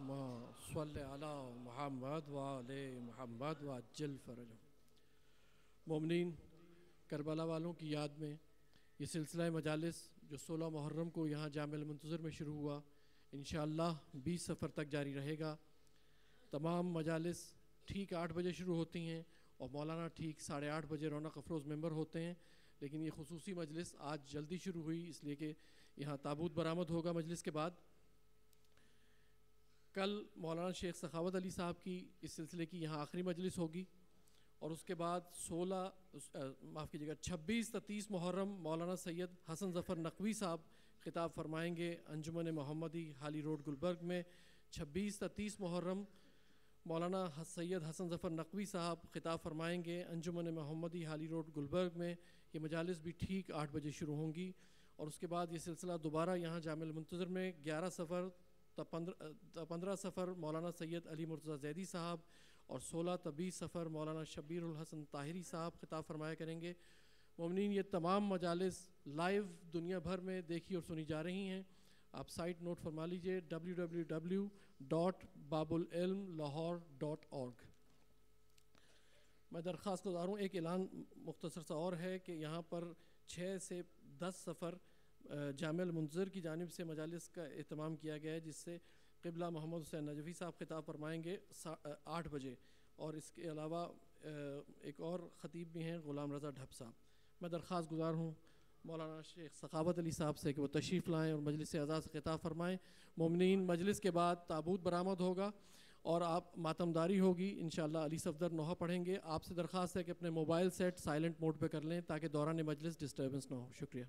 اللہم صلی علی محمد وآل محمد وعجل فرجہ۔ مومنین، کربلا والوں کی یاد میں یہ سلسلہ مجالس جو 16 محرم کو یہاں جامع المنتظر میں شروع ہوا، انشاءاللہ 20 صفر تک جاری رہے گا۔ تمام مجالس ٹھیک 8 بجے شروع ہوتی ہیں اور مولانا ٹھیک 8:30 بجے رونق افروز ممبر ہوتے ہیں، لیکن یہ خصوصی مجلس آج جلدی شروع ہوئی اس لیے کہ یہاں تابوت برآمد ہوگا مجلس کے بعد۔ کل مولانا شیخ سخاوت علی صاحب کی اس سلسلے کی یہاں آخری مجلس ہوگی، اور اس کے بعد 26 تا 30 محرم مولانا سید حسن ظفر نقوی صاحب خطاب فرمائیں گے انجمن محمدی حالی روڈ گلبرگ میں۔ 26 تا 30 محرم مولانا سید حسن ظفر نقوی صاحب خطاب فرمائیں گے انجمن محمدی حالی روڈ گلبرگ میں۔ یہ مجالس بھی ٹھیک 8 بجے شروع ہوں گی، اور اس کے بعد یہ سلسلہ دوبارہ یہاں جامع المنتظر میں 11 صفر تا 15 صفر مولانا سید علی مرتضیٰ زیدی صاحب اور 16 تا 20 صفر مولانا شبیر الحسن طاہری صاحب خطاب فرمایا کریں گے۔ مومنین، یہ تمام مجالس لائیو دنیا بھر میں دیکھی اور سنی جا رہی ہیں۔ آپ سائٹ نوٹ فرما لیجئے www.babulilmlahore.org۔ میں درخواست گزار ہوں، ایک اعلان مختصر سا اور ہے کہ یہاں پر 6 سے 10 صفر جامع المنتظر کی جانب سے مجالس کا اہتمام کیا گیا ہے، جس سے قبلہ محمد حسین نجفی صاحب خطاب فرمائیں گے 8 بجے، اور اس کے علاوہ ایک اور خطیب بھی ہیں غلام رضا ڈھپ صاحب۔ میں درخواست گزار ہوں مولانا شیخ سخاوت علی صاحب سے کہ وہ تشریف لائیں اور مجلس اعزاز سے خطاب فرمائیں۔ مومنین، مجلس کے بعد تابوت برآمد ہوگا اور آپ ماتمداری ہوگی، انشاءاللہ علی صفدر نوحہ پڑھیں گے۔ آپ سے درخواست ہے کہ اپنے موبائل سیٹ سائلنٹ موڈ پہ کر لیں تاکہ دوران مجلس ڈسٹربنس نہ ہو۔ شکریہ۔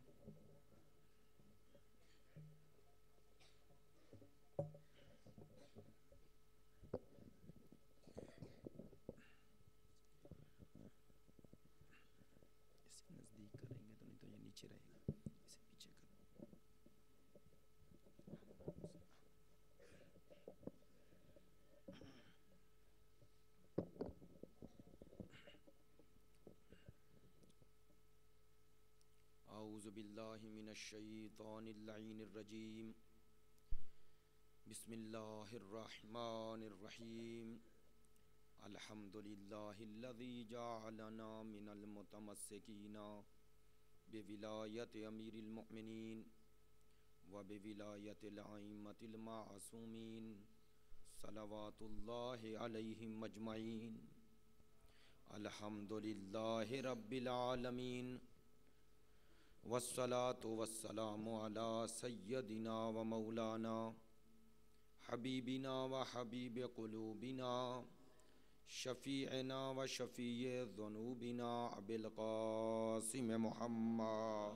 نزدیک کریں گے تو نہیں تو یہ نیچے رہے گا، اسے پیچھے کرو۔ اعوذ باللہ من الشیطان اللعین الرجیم، بسم اللہ الرحمن الرحیم۔ الحمد للہ الذی جعلنا من المتمسکین بولایت امیر المؤمنین و بولایت الائمۃ المعصومین صلوات اللہ علیہم اجمعین۔ الحمد للہ رب العالمین، والصلاة والسلام علی سیدنا و مولانا حبیبنا و حبیب قلوبنا شفیعنا و شفیع ذنوبنا ابی القاسم محمد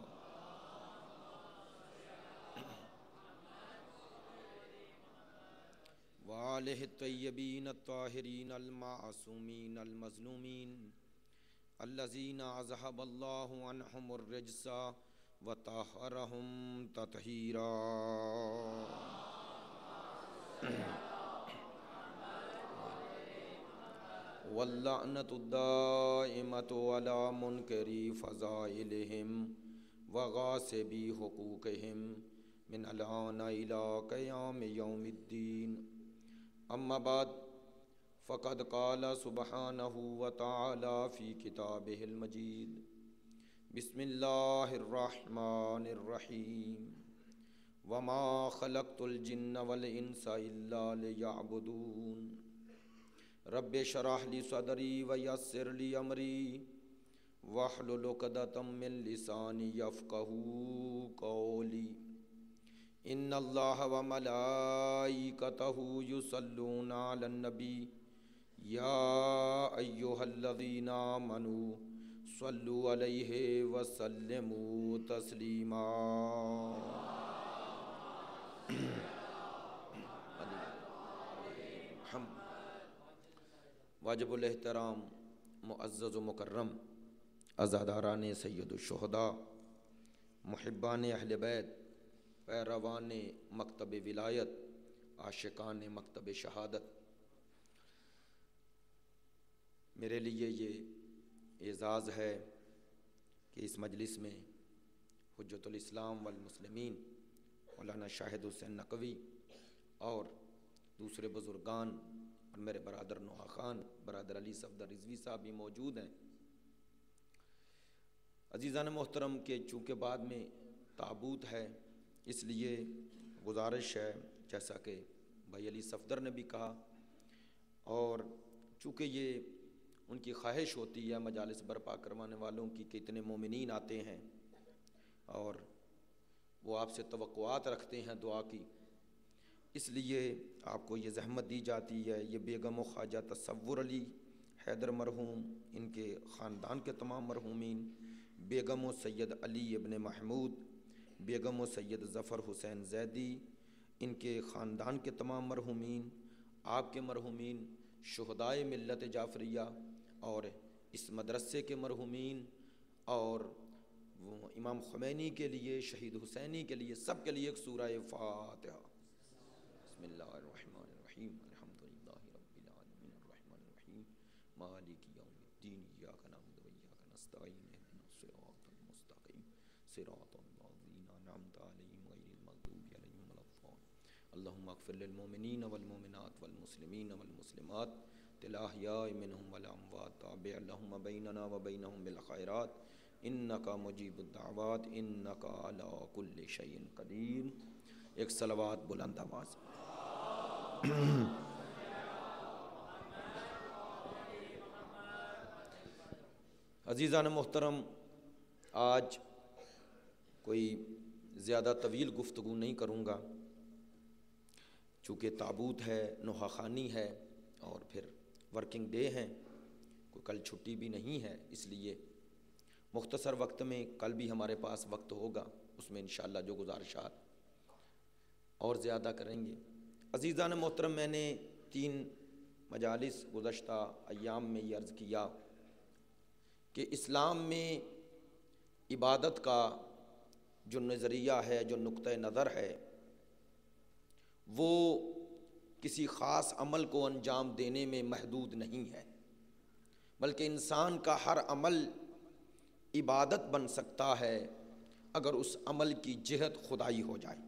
وآلہ الطیبین الطاہرین المعصومین المظلومین الذین اذہب اللہ عنہم الرجس وطہرہم تطہیرا۔ واللعنۃ الدائمۃ علی منکری فضائلہم وغاصبی حقوقہم من الآن الی قیام یوم الدین۔ اما بعد، فقد قال سبحانہ وتعالی فی کتابہ المجید، بسم اللہ الرحمن الرحیم، وما خلقت الجن والانس الا لیعبدون۔ رب اشرح لی صدری ویسر لی امری واحلل عقدۃ من لسانی یفقہوا قولی۔ ان اللہ وملائکتہ یصلون علی النبی یا ایہا الذین آمنوا صلوا علیہ وسلموا تسلیما۔ واجب الاحترام معزز و مکرم عزاداران سید الشہداء، محبان اہل بیت، پیروان مکتب ولایت، عاشقان مکتب شہادت، میرے لیے یہ اعزاز ہے کہ اس مجلس میں حجت الاسلام والمسلمین مولانا شاہد حسین نقوی اور دوسرے بزرگان اور میرے برادر نوحہ خان، برادر علی صفدر رضوی صاحب بھی موجود ہیں۔ عزیزان محترم کہ چونکہ بعد میں تابوت ہے، اس لیے گزارش ہے جیسا کہ بھائی علی صفدر نے بھی کہا، اور چونکہ یہ ان کی خواہش ہوتی ہے مجالس برپا کروانے والوں کی کہ اتنے مومنین آتے ہیں اور وہ آپ سے توقعات رکھتے ہیں دعا کی، اس لیے آپ کو یہ زحمت دی جاتی ہے۔ یہ بیگم و خواجہ تصور علی حیدر مرحوم، ان کے خاندان کے تمام مرحومین، بیگم و سید علی ابن محمود، بیگم و سید ظفر حسین زیدی، ان کے خاندان کے تمام مرحومین، آپ کے مرحومین، شہدائے ملت جعفریہ اور اس مدرسے کے مرحومین، اور وہ امام خمینی کے لیے، شہید حسینی کے لیے، سب کے لیے ایک سورہ فاتحہ۔ بسم اللہ الرحمن الرحیم، الحمدللہ رب العالمین الرحمن الرحیم مالک یوم الدین، ایاک نعبد و ایاک نستعین، اہدنا الصراط المستقیم صراط الذین انعمت علیہم غیر المغضوب علیہم ولا الضالین۔ اللہم اغفر للمؤمنین والمؤمنات والمسلمین والمسلمات الاحیاء منہم والاموات، تابع لہم بیننا وبینہم بالخیرات، انکا مجیب الدعوات، انکا علی کل شیء قدیر۔ ایک صلوات بلند آواز۔ عزیزان محترم، آج کوئی زیادہ طویل گفتگو نہیں کروں گا، چونکہ تابوت ہے، نوحہ خانی ہے اور پھر ورکنگ ڈے ہیں، کوئی کل چھٹی بھی نہیں ہے، اس لیے مختصر وقت میں، کل بھی ہمارے پاس وقت ہوگا، اس میں انشاءاللہ جو گزارشات اور زیادہ کریں گے۔ عزیزان محترم، میں نے 3 مجالس گزشتہ ایام میں یہ عرض کیا کہ اسلام میں عبادت کا جو نظریہ ہے، جو نقطہ نظر ہے، وہ کسی خاص عمل کو انجام دینے میں محدود نہیں ہے، بلکہ انسان کا ہر عمل عبادت بن سکتا ہے اگر اس عمل کی جہت خدائی ہو جائے۔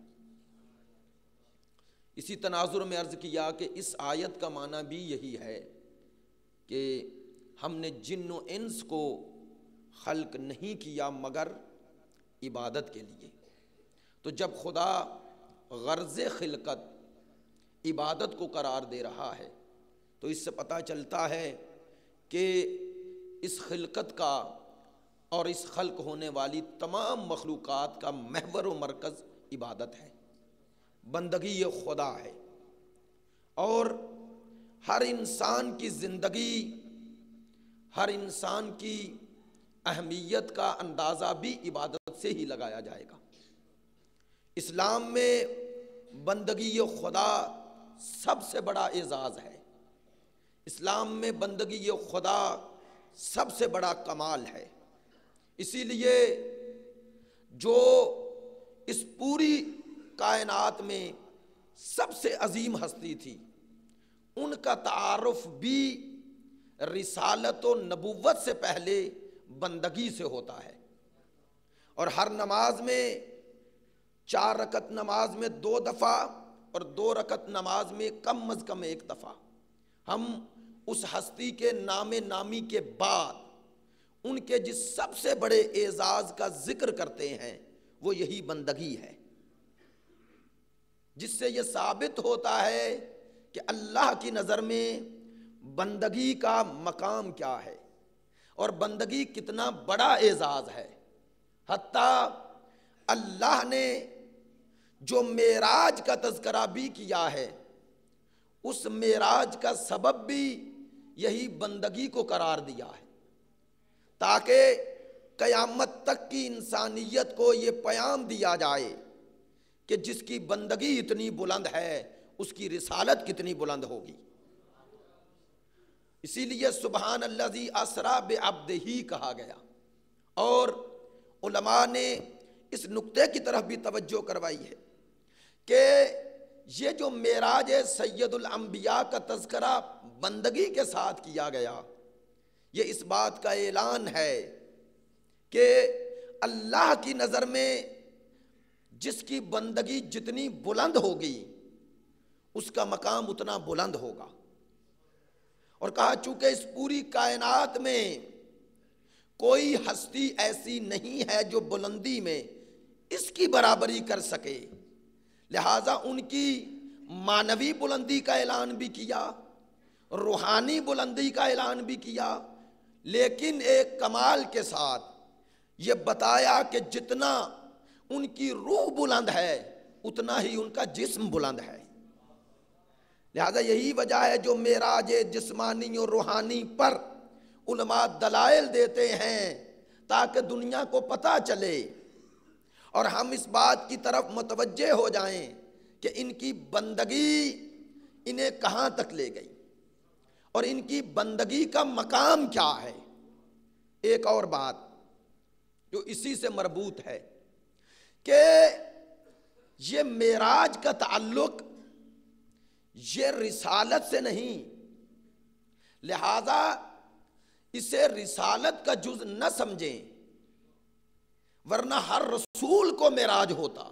اسی تناظر میں عرض کیا کہ اس آیت کا معنی بھی یہی ہے کہ ہم نے جن و انس کو خلق نہیں کیا مگر عبادت کے لیے۔ تو جب خدا غرض خلقت عبادت کو قرار دے رہا ہے تو اس سے پتہ چلتا ہے کہ اس خلقت کا اور اس خلق ہونے والی تمام مخلوقات کا محور و مرکز عبادت ہے، بندگی خدا ہے، اور ہر انسان کی زندگی، ہر انسان کی اہمیت کا اندازہ بھی عبادت سے ہی لگایا جائے گا۔ اسلام میں بندگی خدا سب سے بڑا اعزاز ہے، اسلام میں بندگی خدا سب سے بڑا کمال ہے۔ اسی لیے جو اس پوری کائنات میں سب سے عظیم ہستی تھی، ان کا تعارف بھی رسالت و نبوت سے پہلے بندگی سے ہوتا ہے، اور ہر نماز میں 4 رکعت نماز میں 2 دفعہ اور 2 رکعت نماز میں کم از کم 1 دفعہ ہم اس ہستی کے نام نامی کے بعد ان کے جس سب سے بڑے اعزاز کا ذکر کرتے ہیں وہ یہی بندگی ہے، جس سے یہ ثابت ہوتا ہے کہ اللہ کی نظر میں بندگی کا مقام کیا ہے اور بندگی کتنا بڑا اعزاز ہے۔ حتیٰ اللہ نے جو معراج کا تذکرہ بھی کیا ہے، اس معراج کا سبب بھی یہی بندگی کو قرار دیا ہے، تاکہ قیامت تک کی انسانیت کو یہ پیام دیا جائے کہ جس کی بندگی اتنی بلند ہے اس کی رسالت کتنی بلند ہوگی۔ اسی لیے سبحان الذی اسریٰ بعبدہ کہا گیا، اور علماء نے اس نقطے کی طرف بھی توجہ کروائی ہے کہ یہ جو معراج سید الانبیاء کا تذکرہ بندگی کے ساتھ کیا گیا، یہ اس بات کا اعلان ہے کہ اللہ کی نظر میں جس کی بندگی جتنی بلند ہوگی اس کا مقام اتنا بلند ہوگا. اور کہا چونکہ اس پوری کائنات میں کوئی ہستی ایسی نہیں ہے جو بلندی میں اس کی برابری کر سکے، لہٰذا ان کی معنوی بلندی کا اعلان بھی کیا، روحانی بلندی کا اعلان بھی کیا، لیکن ایک کمال کے ساتھ یہ بتایا کہ جتنا ان کی روح بلند ہے اتنا ہی ان کا جسم بلند ہے. لہذا یہی وجہ ہے جو معراج جسمانی اور روحانی پر علماء دلائل دیتے ہیں تاکہ دنیا کو پتہ چلے اور ہم اس بات کی طرف متوجہ ہو جائیں کہ ان کی بندگی انہیں کہاں تک لے گئی اور ان کی بندگی کا مقام کیا ہے. ایک اور بات جو اسی سے مربوط ہے کہ یہ معراج کا تعلق یہ رسالت سے نہیں، لہذا اسے رسالت کا جز نہ سمجھیں، ورنہ ہر رسول کو معراج ہوتا.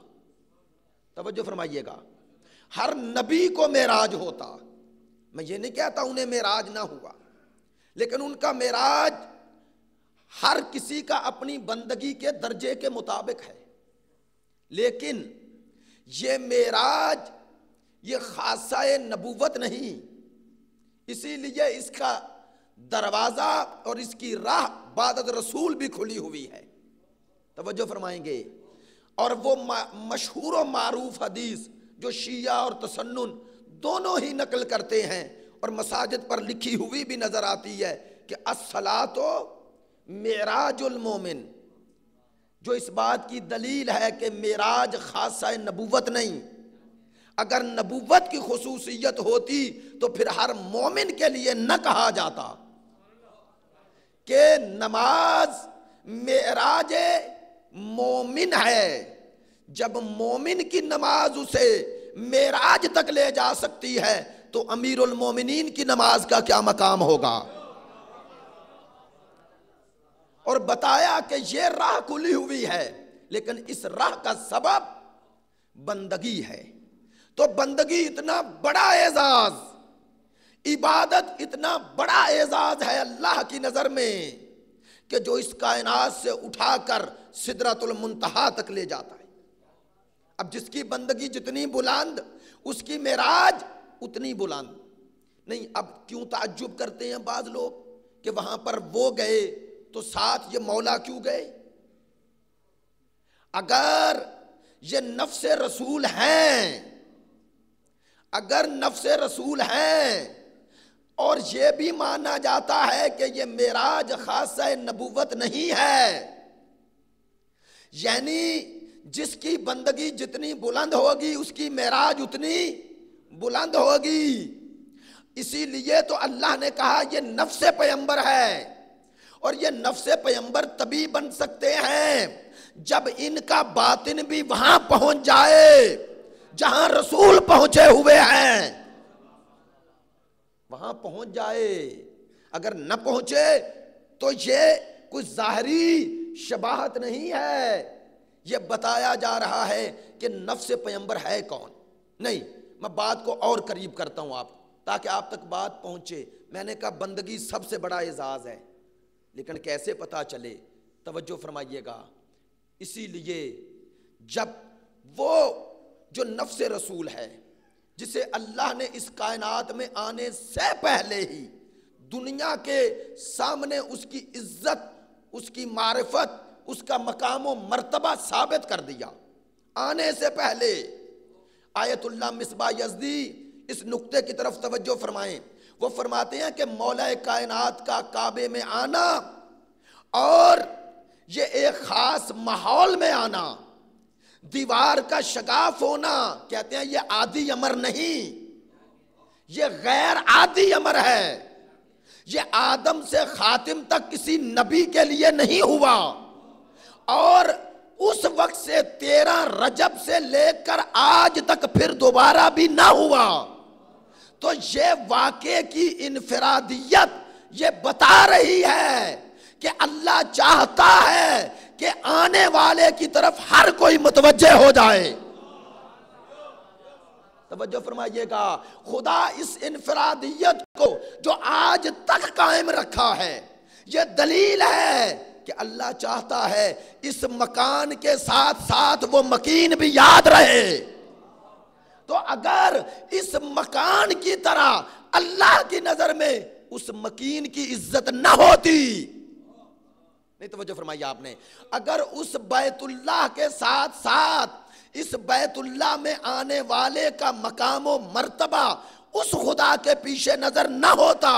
توجہ فرمائیے گا، ہر نبی کو معراج ہوتا. میں یہ نہیں کہتا انہیں معراج نہ ہوا، لیکن ان کا معراج ہر کسی کا اپنی بندگی کے درجے کے مطابق ہے. لیکن یہ معراج یہ خاصہ نبوت نہیں، اسی لیے اس کا دروازہ اور اس کی راہ بعد رسول بھی کھلی ہوئی ہے. توجہ فرمائیں گے. اور وہ مشہور و معروف حدیث جو شیعہ اور تسنن دونوں ہی نقل کرتے ہیں اور مساجد پر لکھی ہوئی بھی نظر آتی ہے کہ الصلاۃ معراج المومن، جو اس بات کی دلیل ہے کہ معراج خاصہ نبوت نہیں. اگر نبوت کی خصوصیت ہوتی تو پھر ہر مومن کے لیے نہ کہا جاتا کہ نماز معراج مومن ہے. جب مومن کی نماز اسے معراج تک لے جا سکتی ہے تو امیر المومنین کی نماز کا کیا مقام ہوگا. اور بتایا کہ یہ راہ کھلی ہوئی ہے، لیکن اس راہ کا سبب بندگی ہے. تو بندگی اتنا بڑا اعزاز، عبادت اتنا بڑا اعزاز ہے اللہ کی نظر میں کہ جو اس کائنات سے اٹھا کر سدرۃ المنتہا تک لے جاتا ہے. اب جس کی بندگی جتنی بلند اس کی معراج اتنی بلند نہیں. اب کیوں تعجب کرتے ہیں بعض لوگ کہ وہاں پر وہ گئے تو ساتھ یہ مولا کیوں گئے؟ اگر یہ نفس رسول ہیں، اگر نفس رسول ہیں اور یہ بھی مانا جاتا ہے کہ یہ معراج خاصہ نبوت نہیں ہے، یعنی جس کی بندگی جتنی بلند ہوگی اس کی معراج اتنی بلند ہوگی. اسی لیے تو اللہ نے کہا یہ نفس پیغمبر ہے، اور یہ نفس پیغمبر تبھی بن سکتے ہیں جب ان کا باطن بھی وہاں پہنچ جائے جہاں رسول پہنچے ہوئے ہیں، وہاں پہنچ جائے. اگر نہ پہنچے تو یہ کوئی ظاہری شباہت نہیں ہے، یہ بتایا جا رہا ہے کہ نفس پیغمبر ہے کون. نہیں، میں بات کو اور قریب کرتا ہوں آپ تاکہ آپ تک بات پہنچے. میں نے کہا بندگی سب سے بڑا اعزاز ہے، لیکن کیسے پتا چلے؟ توجہ فرمائیے گا. اسی لیے جب وہ جو نفس رسول ہے جسے اللہ نے اس کائنات میں آنے سے پہلے ہی دنیا کے سامنے اس کی عزت، اس کی معرفت، اس کا مقام و مرتبہ ثابت کر دیا آنے سے پہلے. آیت اللہ مصباح یزدی اس نقطے کی طرف توجہ فرمائیں. وہ فرماتے ہیں کہ مولا کائنات کا کعبے میں آنا اور یہ ایک خاص ماحول میں آنا، دیوار کا شگاف ہونا، کہتے ہیں یہ عادی امر نہیں، یہ غیر عادی امر ہے. یہ آدم سے خاتم تک کسی نبی کے لیے نہیں ہوا، اور اس وقت سے 13 رجب سے لے کر آج تک پھر دوبارہ بھی نہ ہوا. تو یہ واقعے کی انفرادیت یہ بتا رہی ہے کہ اللہ چاہتا ہے کہ آنے والے کی طرف ہر کوئی متوجہ ہو جائے. توجہ فرمائیے گا، خدا اس انفرادیت کو جو آج تک قائم رکھا ہے، یہ دلیل ہے کہ اللہ چاہتا ہے اس مکان کے ساتھ ساتھ وہ مکین بھی یاد رہے۔ تو اگر اس مکان کی طرح اللہ کی نظر میں اس مکین کی عزت نہ ہوتی، نہیں توجہ فرمائی آپ نے، اگر اس بیت اللہ کے ساتھ ساتھ اس بیت اللہ میں آنے والے کا مقام و مرتبہ اس خدا کے پیش نظر نہ ہوتا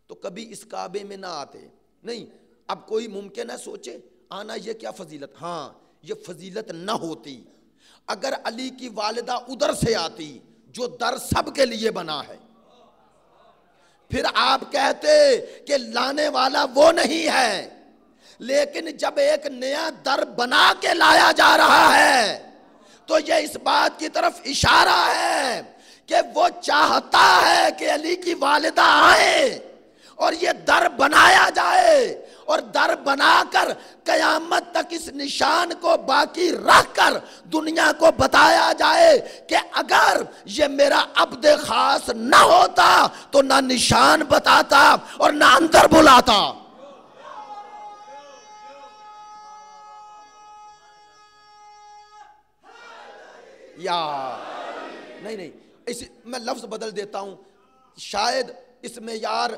تو کبھی اس کعبے میں نہ آتے۔ نہیں، اب کوئی ممکن ہے سوچے آنا یہ کیا فضیلت، ہاں یہ فضیلت نہ ہوتی اگر علی کی والدہ ادھر سے آتی جو در سب کے لیے بنا ہے، پھر آپ کہتے کہ لانے والا وہ نہیں ہے، لیکن جب ایک نیا در بنا کے لایا جا رہا ہے تو یہ اس بات کی طرف اشارہ ہے کہ وہ چاہتا ہے کہ علی کی والدہ آئے اور یہ در بنایا جائے، اور در بنا کر قیامت تک اس نشان کو باقی رکھ کر دنیا کو بتایا جائے کہ اگر یہ میرا عبد خاص نہ ہوتا تو نہ نشان بتاتا اور نہ اندر بلاتا۔ یا نہیں، میں لفظ بدل دیتا ہوں، شاید اس میں یار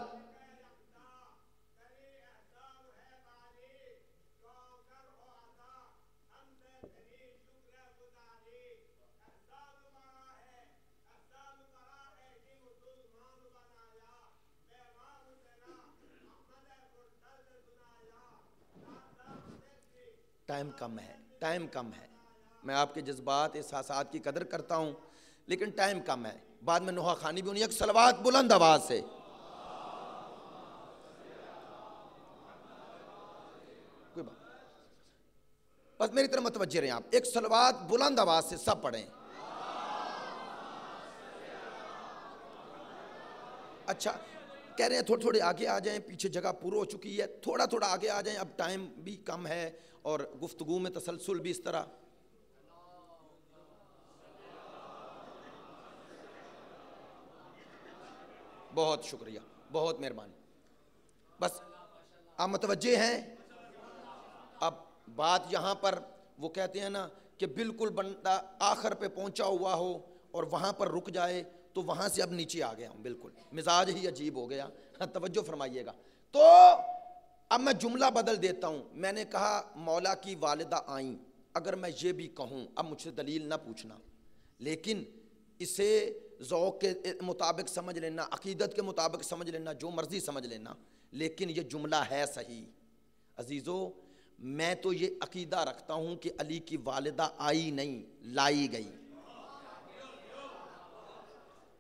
ٹائم کم ہے، میں آپ کے جذبات احساسات کی قدر کرتا ہوں لیکن ٹائم کم ہے، بعد میں نوحہ خوانی بھی ہونی ہے۔ ایک صلوات بلند آواز سے، کوئی بات بس میری طرف متوجہ رہیں آپ، ایک صلوات بلند آواز سے سب پڑھیں۔ اچھا کہہ رہے ہیں تھوڑے تھوڑے آگے آ جائیں، پیچھے جگہ پورا ہو چکی ہے، تھوڑا تھوڑا آگے آ جائیں، اب ٹائم بھی کم ہے اور گفتگو میں تسلسل بھی اس طرح۔ بہت شکریہ، بہت مہربانی، بس آپ متوجہ ہیں۔ اب بات یہاں پر وہ کہتے ہیں نا کہ بالکل بندہ آخر پہ پہنچا ہوا ہو اور وہاں پر رک جائے تو وہاں سے اب نیچے آ گیا ہوں، بالکل مزاج ہی عجیب ہو گیا۔ توجہ فرمائیے گا، تو اب میں جملہ بدل دیتا ہوں۔ میں نے کہا مولا کی والدہ آئیں، اگر میں یہ بھی کہوں، اب مجھ سے دلیل نہ پوچھنا، لیکن اسے ذوق کے مطابق سمجھ لینا، عقیدت کے مطابق سمجھ لینا، جو مرضی سمجھ لینا، لیکن یہ جملہ ہے صحیح۔ عزیزو، میں تو یہ عقیدہ رکھتا ہوں کہ علی کی والدہ آئی نہیں، لائی گئی۔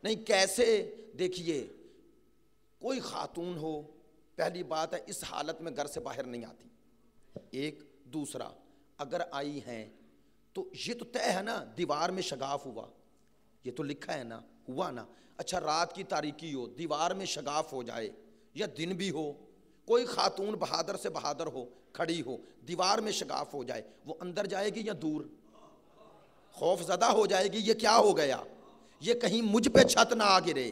نہیں کیسے؟ دیکھیے، کوئی خاتون ہو، پہلی بات ہے اس حالت میں گھر سے باہر نہیں آتی، ایک۔ دوسرا، اگر آئی ہیں تو یہ تو طے ہے نا، دیوار میں شگاف ہوا، یہ تو لکھا ہے نا، ہوا نا۔ اچھا رات کی تاریکی ہو، دیوار میں شگاف ہو جائے، یا دن بھی ہو، کوئی خاتون بہادر سے بہادر ہو، کھڑی ہو، دیوار میں شگاف ہو جائے، وہ اندر جائے گی یا دور؟ خوف زدہ ہو جائے گی، یہ کیا ہو گیا، یہ کہیں مجھ پہ چھت نہ آ گرے۔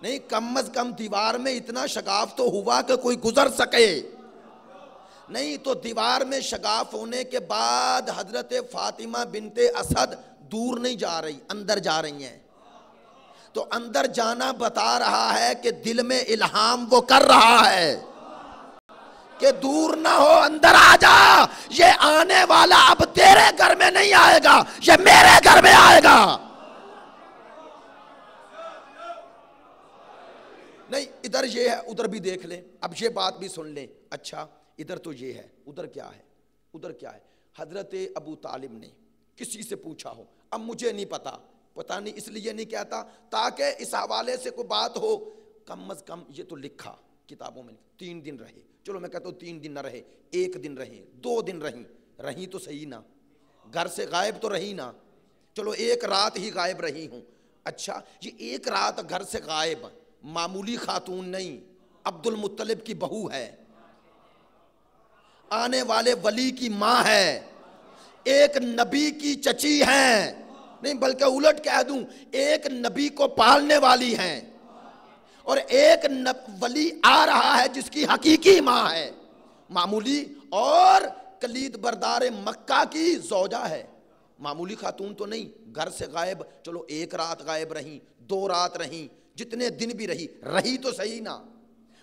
نہیں، کم از کم دیوار میں اتنا شگاف تو ہوا کہ کوئی گزر سکے۔ نہیں تو دیوار میں شگاف ہونے کے بعد حضرت فاطمہ بنت اسد دور نہیں جا رہی، اندر جا رہی ہیں، تو اندر جانا بتا رہا ہے کہ دل میں الہام وہ کر رہا ہے کہ دور نہ ہو، اندر آ جا، یہ آنے والا اب تیرے گھر میں نہیں آئے گا، یہ میرے گھر میں آئے گا۔ نہیں ادھر یہ ہے، ادھر بھی دیکھ لیں، اب یہ بات بھی سن لیں۔ اچھا ادھر تو یہ ہے، ادھر کیا ہے؟ ادھر کیا ہے؟ حضرت ابو طالب نے کسی سے پوچھا ہو، اب مجھے نہیں پتا نہیں، اس لیے نہیں کہتا تاکہ اس حوالے سے کوئی بات ہو، کم از کم یہ تو لکھا کتابوں میں، 3 دن رہے، چلو میں کہتا ہوں 3 دن نہ رہے، 1 دن رہے، 2 دن رہیں تو صحیح نا، گھر سے غائب تو رہی نا، چلو 1 رات ہی غائب رہی ہوں۔ اچھا یہ 1 رات گھر سے غائب، معمولی خاتون نہیں، عبد المطلب کی بہو ہے، آنے والے ولی کی ماں ہے، ایک نبی کی چچی ہیں، نہیں بلکہ الٹ کہہ دوں، ایک نبی کو پالنے والی ہیں اور ایک ولی آ رہا ہے جس کی حقیقی ماں ہے معمولی، اور کلید بردار مکہ کی زوجہ ہے، معمولی خاتون تو نہیں، گھر سے غائب، چلو ایک رات غائب رہیں، 2 رات رہیں، جتنے دن بھی رہی تو صحیح نا،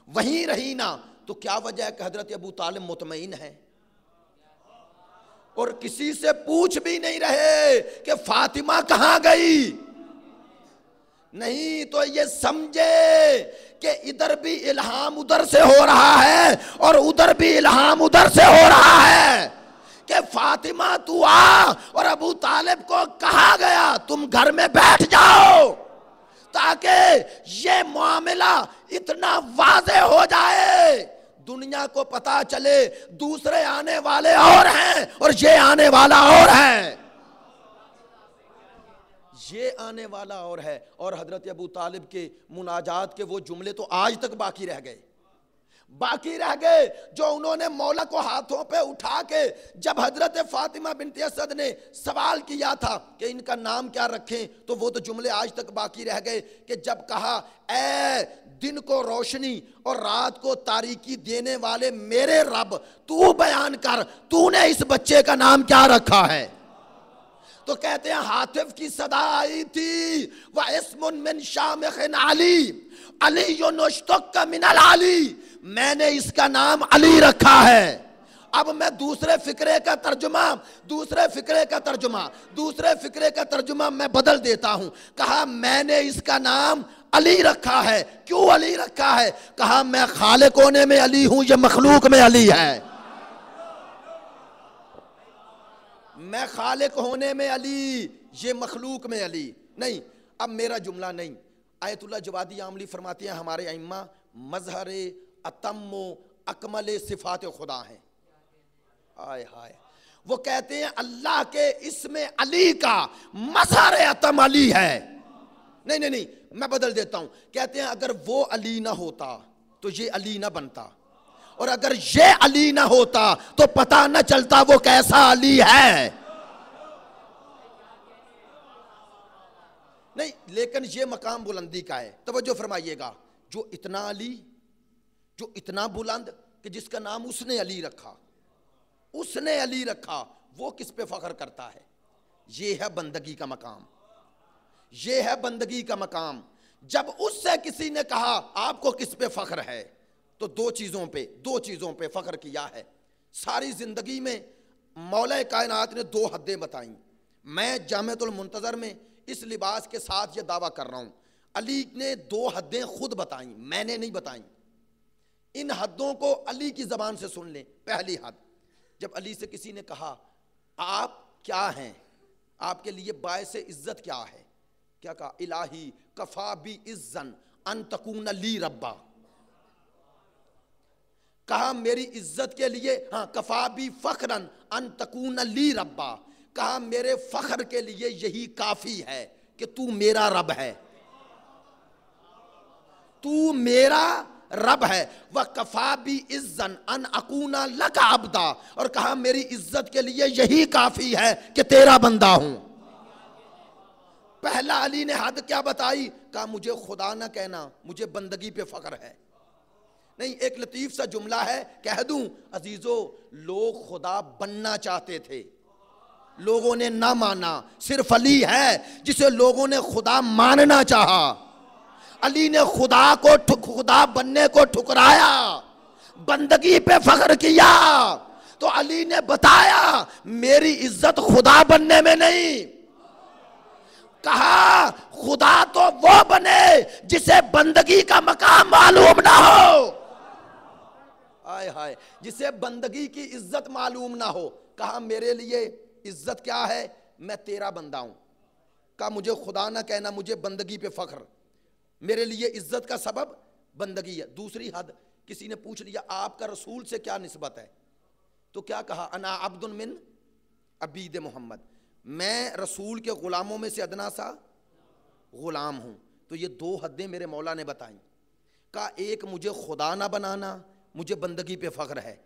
وہیں رہی نا، تو کیا وجہ ہے کہ حضرت ابو طالب مطمئن ہے اور کسی سے پوچھ بھی نہیں رہے کہ فاطمہ کہاں گئی؟ نہیں تو یہ سمجھے کہ ادھر بھی الہام ادھر سے ہو رہا ہے اور ادھر بھی الہام ادھر سے ہو رہا ہے کہ فاطمہ تو آ، اور ابو طالب کو کہا گیا تم گھر میں بیٹھ جاؤ تاکہ یہ معاملہ اتنا واضح ہو جائے، دنیا کو پتا چلے دوسرے آنے والے اور ہیں اور یہ آنے والا اور ہے، یہ آنے والا اور ہے۔ اور حضرت ابو طالب کے مناجات کے وہ جملے تو آج تک باقی رہ گئے جو انہوں نے مولا کو ہاتھوں پہ اٹھا کے جب حضرت فاطمہ بنت اسد نے سوال کیا تھا کہ ان کا نام کیا رکھیں، تو وہ تو جملے آج تک باقی رہ گئے کہ جب کہا اے دن کو روشنی اور رات کو تاریکی دینے والے میرے رب، تو بیان کر تو نے اس بچے کا نام کیا رکھا ہے؟ تو کہتے ہیں حاطف کی صدا آئی تھی وَاسْمٌ مِّن شَامِخٍ عَلِي عَلِيٌّ اشْتُقَّ مِنَ الْعَلِي، میں نے اس کا نام علی رکھا ہے۔ اب میں دوسرے فقرے کا ترجمہ میں بدل دیتا ہوں، کہا میں نے اس کا نام علی رکھا ہے۔ کیوں علی رکھا ہے؟ کہا میں خالق ہونے میں علی ہوں، یہ مخلوق میں علی ہے، میں خالق ہونے میں علی، یہ مخلوق میں علی نہیں۔ اب میرا جملہ نہیں، آیت اللہ جوادی عاملی فرماتے ہیں ہمارے ائمہ مظہر اتم و اکمل صفات خدا ہیں، آئے ہائے، وہ کہتے ہیں اللہ کے اسم علی کا مظہر اتم علی ہے۔ نہیں میں بدل دیتا ہوں، کہتے ہیں اگر وہ علی نہ ہوتا تو یہ علی نہ بنتا، اور اگر یہ علی نہ ہوتا تو پتہ نہ چلتا وہ کیسا علی ہے۔ نہیں لیکن یہ مقام بلندی کا ہے، توجہ فرمائیے گا، جو اتنا علی، جو اتنا بلند کہ جس کا نام اس نے علی رکھا، وہ کس پہ فخر کرتا ہے؟ یہ ہے بندگی کا مقام، یہ ہے بندگی کا مقام۔ جب اس سے کسی نے کہا آپ کو کس پہ فخر ہے، تو دو چیزوں پہ فخر کیا ہے۔ ساری زندگی میں مولا کائنات نے 2 حدیں بتائیں، میں جامعۃ المنتظر میں اس لباس کے ساتھ یہ دعویٰ کر رہا ہوں، علی نے 2 حدیں خود بتائیں، میں نے نہیں بتائیں۔ ان حدوں کو علی کی زبان سے سن لیں۔ پہلی حد، جب علی سے کسی نے کہا آپ کیا ہیں، آپ کے لیے باعث عزت کیا ہے، کیا کہا؟ الہی کفا بی عزن ان تکون لی ربا، کہا میری عزت کے لیے، ہاں کفا بی فخرن ان تکون لی ربا، کہا میرے فخر کے لیے یہی کافی ہے کہ تو میرا رب ہے، تو میرا رب ہے۔ وَقَفَا بِعِزًّا أَنْ أَكُونَ لَكَ عَبْدًا، اور کہا میری عزت کے لیے یہی کافی ہے کہ تیرا بندہ ہوں۔ پہلا علی نے حد کیا بتائی؟ کہا مجھے خدا نہ کہنا، مجھے بندگی پہ فخر ہے۔ نہیں ایک لطیف سا جملہ ہے کہہ دوں عزیزو، لوگ خدا بننا چاہتے تھے، لوگوں نے نہ مانا، صرف علی ہے جسے لوگوں نے خدا ماننا چاہا۔ علی نے خدا بننے کو ٹھکرایا، بندگی پہ فخر کیا، تو علی نے بتایا میری عزت خدا بننے میں نہیں، کہا خدا تو وہ بنے جسے بندگی کا مقام معلوم نہ ہو، آئے ہائے، جسے بندگی کی عزت معلوم نہ ہو۔ کہا میرے لیے عزت کیا ہے؟ میں تیرا بندہ ہوں۔ کہا مجھے خدا نہ کہنا، مجھے بندگی پہ فخر، میرے لیے عزت کا سبب بندگی ہے۔ دوسری حد، کسی نے پوچھ لیا آپ کا رسول سے کیا نسبت ہے، تو کیا کہا؟ انا عبد من عبید محمد، میں رسول کے غلاموں میں سے ادنا سا غلام ہوں۔ تو یہ 2 حدیں میرے مولا نے بتائیں۔ کہا ایک مجھے خدا نہ بنانا، مجھے بندگی پہ فخر ہے،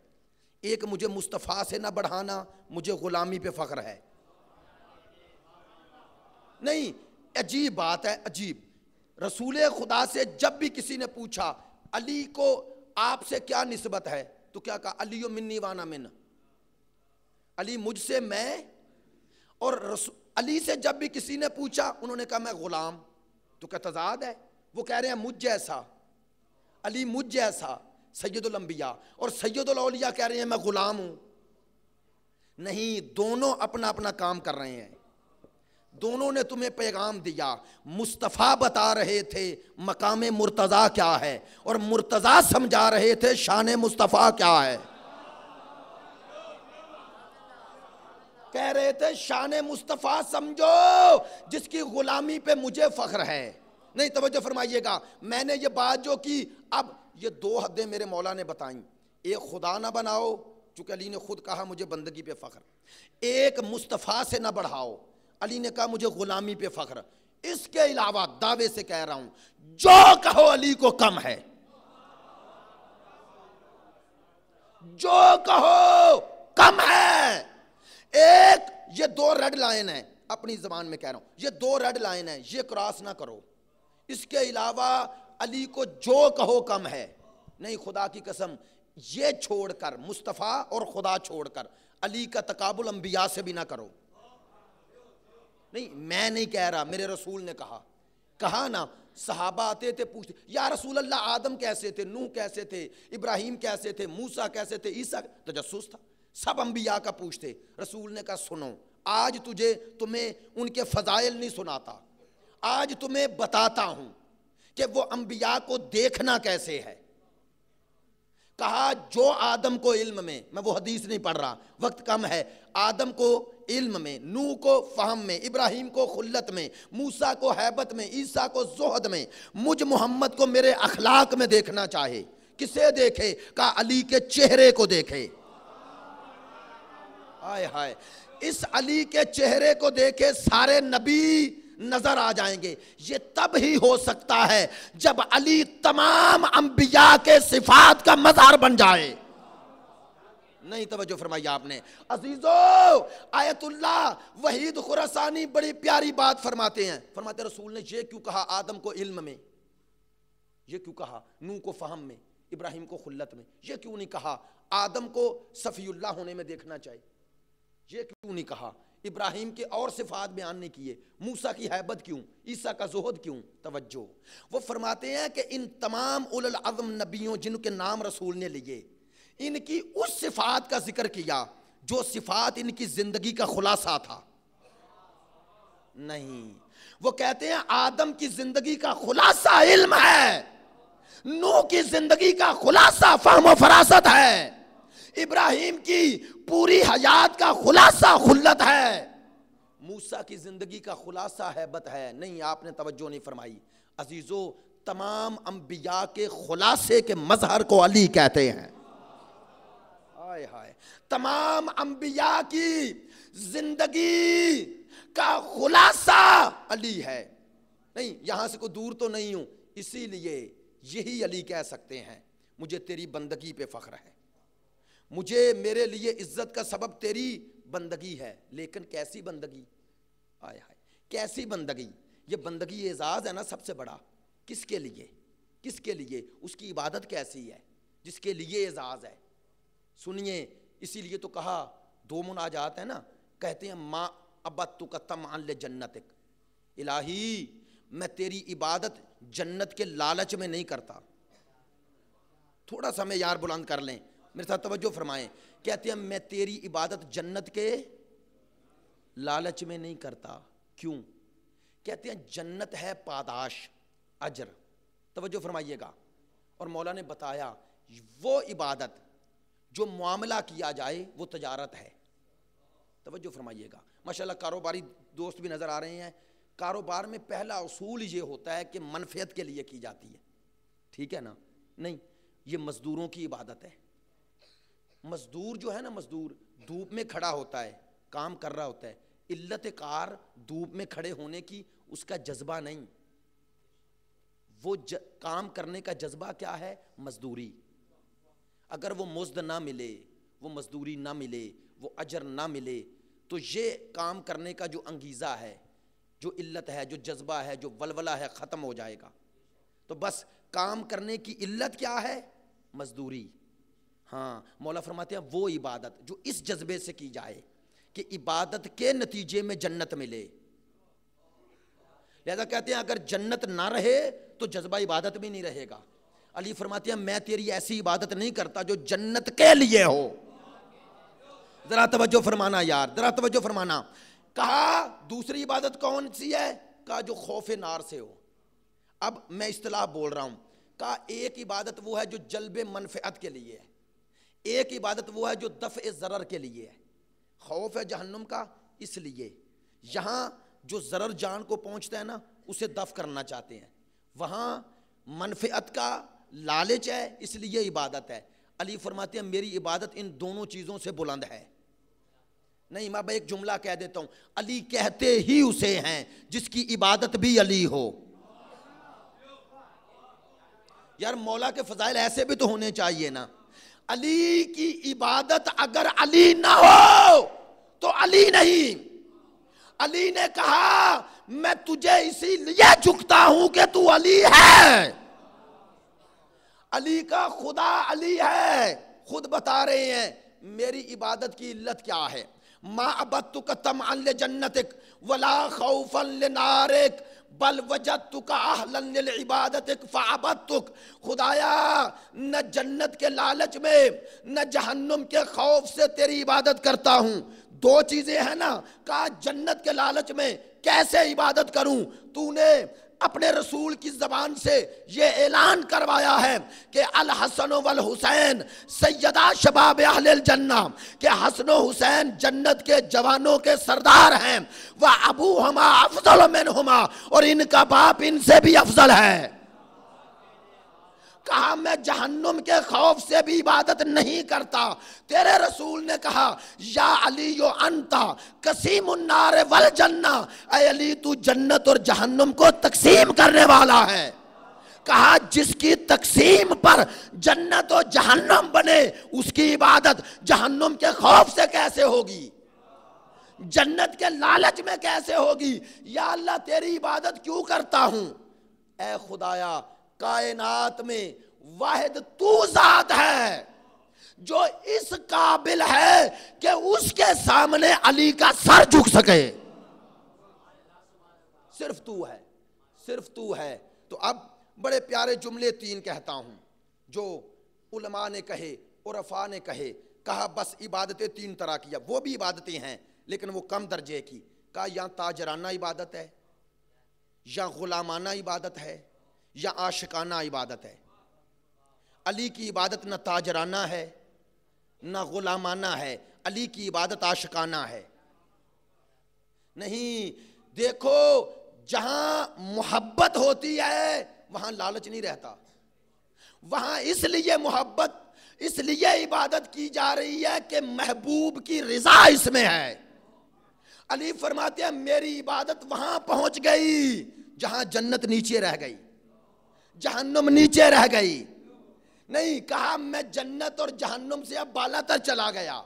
ایک مجھے مصطفیٰ سے نہ بڑھانا، مجھے غلامی پہ فخر ہے۔ نہیں، عجیب بات ہے، عجیب۔ رسول خدا سے جب بھی کسی نے پوچھا علی کو آپ سے کیا نسبت ہے، تو کیا کہا؟ علی منی وانا من، علی مجھ سے میں، اور علی سے جب بھی کسی نے پوچھا انہوں نے کہا میں غلام، تو کیا تضاد ہے؟ وہ کہہ رہے ہیں مجھ جیسا، علی مجھ جیسا سید الانبیاء، اور سید الاولیاء کہہ رہے ہیں میں غلام ہوں۔ نہیں، دونوں اپنا اپنا کام کر رہے ہیں، دونوں نے تمہیں پیغام دیا۔ مصطفیٰ بتا رہے تھے مقام مرتضیٰ کیا ہے، اور مرتضیٰ سمجھا رہے تھے شان مصطفیٰ کیا ہے۔ کہہ رہے تھے شان مصطفیٰ سمجھو جس کی غلامی پہ مجھے فخر ہے۔ نہیں، توجہ فرمائیے گا، میں نے یہ بات جو کی، اب یہ دو حدیں میرے مولا نے بتائیں، ایک خدا نہ بناؤ چونکہ علی نے خود کہا مجھے بندگی پہ فخر، ایک مصطفیٰ سے نہ بڑھاؤ، علی نے کہا مجھے غلامی پہ فخر۔ اس کے علاوہ دعوے سے کہہ رہا ہوں جو کہو علی کو کم ہے، جو کہو کم ہے۔ ایک یہ دو ریڈ لائن ہے، اپنی زبان میں کہہ رہا ہوں، یہ دو ریڈ لائن ہے، یہ کراس نہ کرو۔ اس کے علاوہ علی کو جو کہو کم ہے، نہیں، خدا کی قسم یہ چھوڑ کر، مصطفیٰ اور خدا چھوڑ کر علی کا تقابل انبیاء سے بھی نہ کرو۔ نہیں، میں نہیں کہہ رہا، میرے رسول نے کہا نا، صحابہ آتے تھے پوچھتے یا رسول اللہ آدم کیسے تھے، نوح کیسے تھے، ابراہیم کیسے تھے، موسیٰ کیسے تھے، عیسیٰ، تجسس تھا، سب انبیاء کا پوچھتے۔ رسول نے کہا سنو، آج تمہیں ان کے فضائل نہیں سناتا، آج تمہیں بتاتا ہوں کہ وہ انبیاء کو دیکھنا کیسے ہے۔ کہا جو آدم کو علم میں وہ حدیث نہیں پڑھ رہا، وقت کم ہے، آدم کو علم میں، نوح کو فہم میں، ابراہیم کو خلت میں، موسیٰ کو ہیبت میں، عیسیٰ کو زہد میں، مجھ محمد کو میرے اخلاق میں دیکھنا چاہے، کسے دیکھے؟ کہا علی کے چہرے کو دیکھے۔ ہائے ہائے، اس علی کے چہرے کو دیکھے سارے نبی نظر آ جائیں گے۔ یہ تب ہی ہو سکتا ہے جب علی تمام انبیاء کے صفات کا مظہر بن جائے۔ نہیں، توجہ فرمائی آپ نے عزیزو، آیت اللہ وحید خراسانی بڑی پیاری بات فرماتے ہیں، فرماتے رسول نے یہ کیوں کہا آدم کو علم میں، یہ کیوں کہا نوح کو فہم میں، ابراہیم کو خلت میں، یہ کیوں نہیں کہا آدم کو صفی اللہ ہونے میں دیکھنا چاہیے، یہ کیوں نہیں کہا ابراہیم کے اور صفات بیان نہیں کیے، موسیٰ کی ہیبت کیوں، عیسیٰ کا زہد کیوں؟ توجہ، وہ فرماتے ہیں کہ ان تمام اولو العزم نبیوں جن کے نام رسول نے لیے، ان کی اس صفات کا ذکر کیا جو صفات ان کی زندگی کا خلاصہ تھا۔ نہیں، وہ کہتے ہیں آدم کی زندگی کا خلاصہ علم ہے، نوح کی زندگی کا خلاصہ فہم و فراست ہے، ابراہیم کی پوری حیات کا خلاصہ خلت ہے، موسیٰ کی زندگی کا خلاصہ ہیبت ہے۔ نہیں، آپ نے توجہ نہیں فرمائی عزیزو، تمام انبیاء کے خلاصے کے مظہر کو علی کہتے ہیں۔ ہائے ہائے، تمام انبیاء کی زندگی کا خلاصہ علی ہے۔ نہیں، یہاں سے کوئی دور تو نہیں ہوں، اسی لیے یہی علی کہہ سکتے ہیں مجھے تیری بندگی پہ فخر ہے، مجھے میرے لیے عزت کا سبب تیری بندگی ہے۔ لیکن کیسی بندگی، آئے ہائے کیسی بندگی، یہ بندگی اعزاز ہے نا سب سے بڑا۔ کس کے لیے؟ کس کے لیے؟ اس کی عبادت کیسی ہے جس کے لیے اعزاز ہے؟ سنیے، اسی لیے تو کہا دو مناجات ہیں نا، کہتے ہیں ما ابتک طمعا لجنتک، الہی میں تیری عبادت جنت کے لالچ میں نہیں کرتا۔ تھوڑا سا معیار بلند کر لیں، میرے ساتھ توجہ فرمائیں، کہتے ہیں میں تیری عبادت جنت کے لالچ میں نہیں کرتا۔ کیوں؟ کہتے ہیں جنت ہے پاداش، اجر، توجہ فرمائیے گا، اور مولا نے بتایا وہ عبادت جو معاملہ کیا جائے وہ تجارت ہے۔ توجہ فرمائیے گا، ماشاءاللہ کاروباری دوست بھی نظر آ رہے ہیں، کاروبار میں پہلا اصول یہ ہوتا ہے کہ منفعت کے لیے کی جاتی ہے، ٹھیک ہے نا؟ نہیں، یہ مزدوروں کی عبادت ہے۔ مزدور جو ہے نا، مزدور دھوپ میں کھڑا ہوتا ہے، کام کر رہا ہوتا ہے، علت کار دھوپ میں کھڑے ہونے کی اس کا جذبہ نہیں، وہ کام کرنے کا جذبہ کیا ہے؟ مزدوری۔ اگر وہ مزد نہ ملے، وہ مزدوری نہ ملے، وہ اجر نہ ملے، تو یہ کام کرنے کا جو انگیزہ ہے جو علت ہے، جو جذبہ ہے، جو ولولہ ہے، ختم ہو جائے گا. تو بس کام کرنے کی علت کیا ہے؟ مزدوری. ہاں، مولا فرماتے ہیں وہ عبادت جو اس جذبے سے کی جائے کہ عبادت کے نتیجے میں جنت ملے. لہذا کہتے ہیں اگر جنت نہ رہے تو جذبہ عبادت بھی نہیں رہے گا. علی فرماتے ہیں میں تیری ایسی عبادت نہیں کرتا جو جنت کے لیے ہو. ذرا توجہ فرمانا یار، ذرا توجہ فرمانا. کہا دوسری عبادت کون سی ہے؟ کہا جو خوف نار سے ہو. اب میں اصطلاح بول رہا ہوں. کہا ایک عبادت وہ ہے جو جلب منفعت کے لیے ہے، ایک عبادت وہ ہے جو دفع ضرر کے لیے ہے. خوف ہے جہنم کا، اس لیے یہاں جو ضرر جان کو پہنچتا ہے نا اسے دفع کرنا چاہتے ہیں. وہاں منفعت کا لالچ ہے، اس لیے عبادت ہے. علی فرماتے ہیں میری عبادت ان دونوں چیزوں سے بلند ہے. نہیں، میں ایک جملہ کہہ دیتا ہوں، علی کہتے ہی اسے ہیں جس کی عبادت بھی علی ہو. یار مولا کے فضائل ایسے بھی تو ہونے چاہیے نا. علی کی عبادت اگر علی نہ ہو تو علی نہیں. علی نے کہا میں تجھے اسی لیے جھکتا ہوں کہ تو علی ہے. علی کا خدا علی ہے. خود بتا رہے ہیں میری عبادت کی علت کیا ہے. ما عبدتک طمعا لجنتک ولا خوفا لنارک بل وجدتک اہلا للعبادتک فعبدتک. خدایا نہ جنت کے لالچ میں نہ جہنم کے خوف سے تیری عبادت کرتا ہوں. دو چیزیں ہیں نا. کہا جنت کے لالچ میں کیسے عبادت کروں؟ تو نے اپنے رسول کی زبان سے یہ اعلان کروایا ہے کہ الحسن والحسین سیدہ شباب اہل الجنہ، کہ حسن و حسین جنت کے جوانوں کے سردار ہیں. وَأَبُوهُمَا أَفْضَلُ مِنْهُمَا، اور ان کا باپ ان سے بھی افضل ہے. کہا میں جہنم کے خوف سے بھی عبادت نہیں کرتا. تیرے رسول نے کہا یا علی انتا قسیم النار والجنہ، اے علی تو جنت اور جہنم کو تقسیم کرنے والا ہے. کہا جس کی تقسیم پر جنت اور جہنم بنے اس کی عبادت جہنم کے خوف سے کیسے ہوگی، جنت کے لالچ میں کیسے ہوگی؟ یا اللہ تیری عبادت کیوں کرتا ہوں؟ اے خدایا کائنات میں واحد تو ذات ہے جو اس قابل ہے کہ اس کے سامنے علی کا سر جھک سکے. صرف تو ہے، صرف تو ہے. تو اب بڑے پیارے جملے تین کہتا ہوں جو علماء نے کہے، عرفاء نے کہے. کہا بس عبادتیں تین طرح کی ہے، وہ بھی عبادتیں ہیں لیکن وہ کم درجے کی. کہا یا تاجرانہ عبادت ہے، یا غلامانہ عبادت ہے، یا عاشقانہ عبادت ہے. علی کی عبادت نہ تاجرانہ ہے نہ غلامانہ ہے، علی کی عبادت عاشقانہ ہے. نہیں، دیکھو جہاں محبت ہوتی ہے وہاں لالچ نہیں رہتا. وہاں اس لیے محبت، اس لیے عبادت کی جا رہی ہے کہ محبوب کی رضا اس میں ہے. علی فرماتے ہیں میری عبادت وہاں پہنچ گئی جہاں جنت نیچے رہ گئی، جہنم نیچے رہ گئی. نہیں، کہا میں جنت اور جہنم سے اب بالا تر چلا گیا.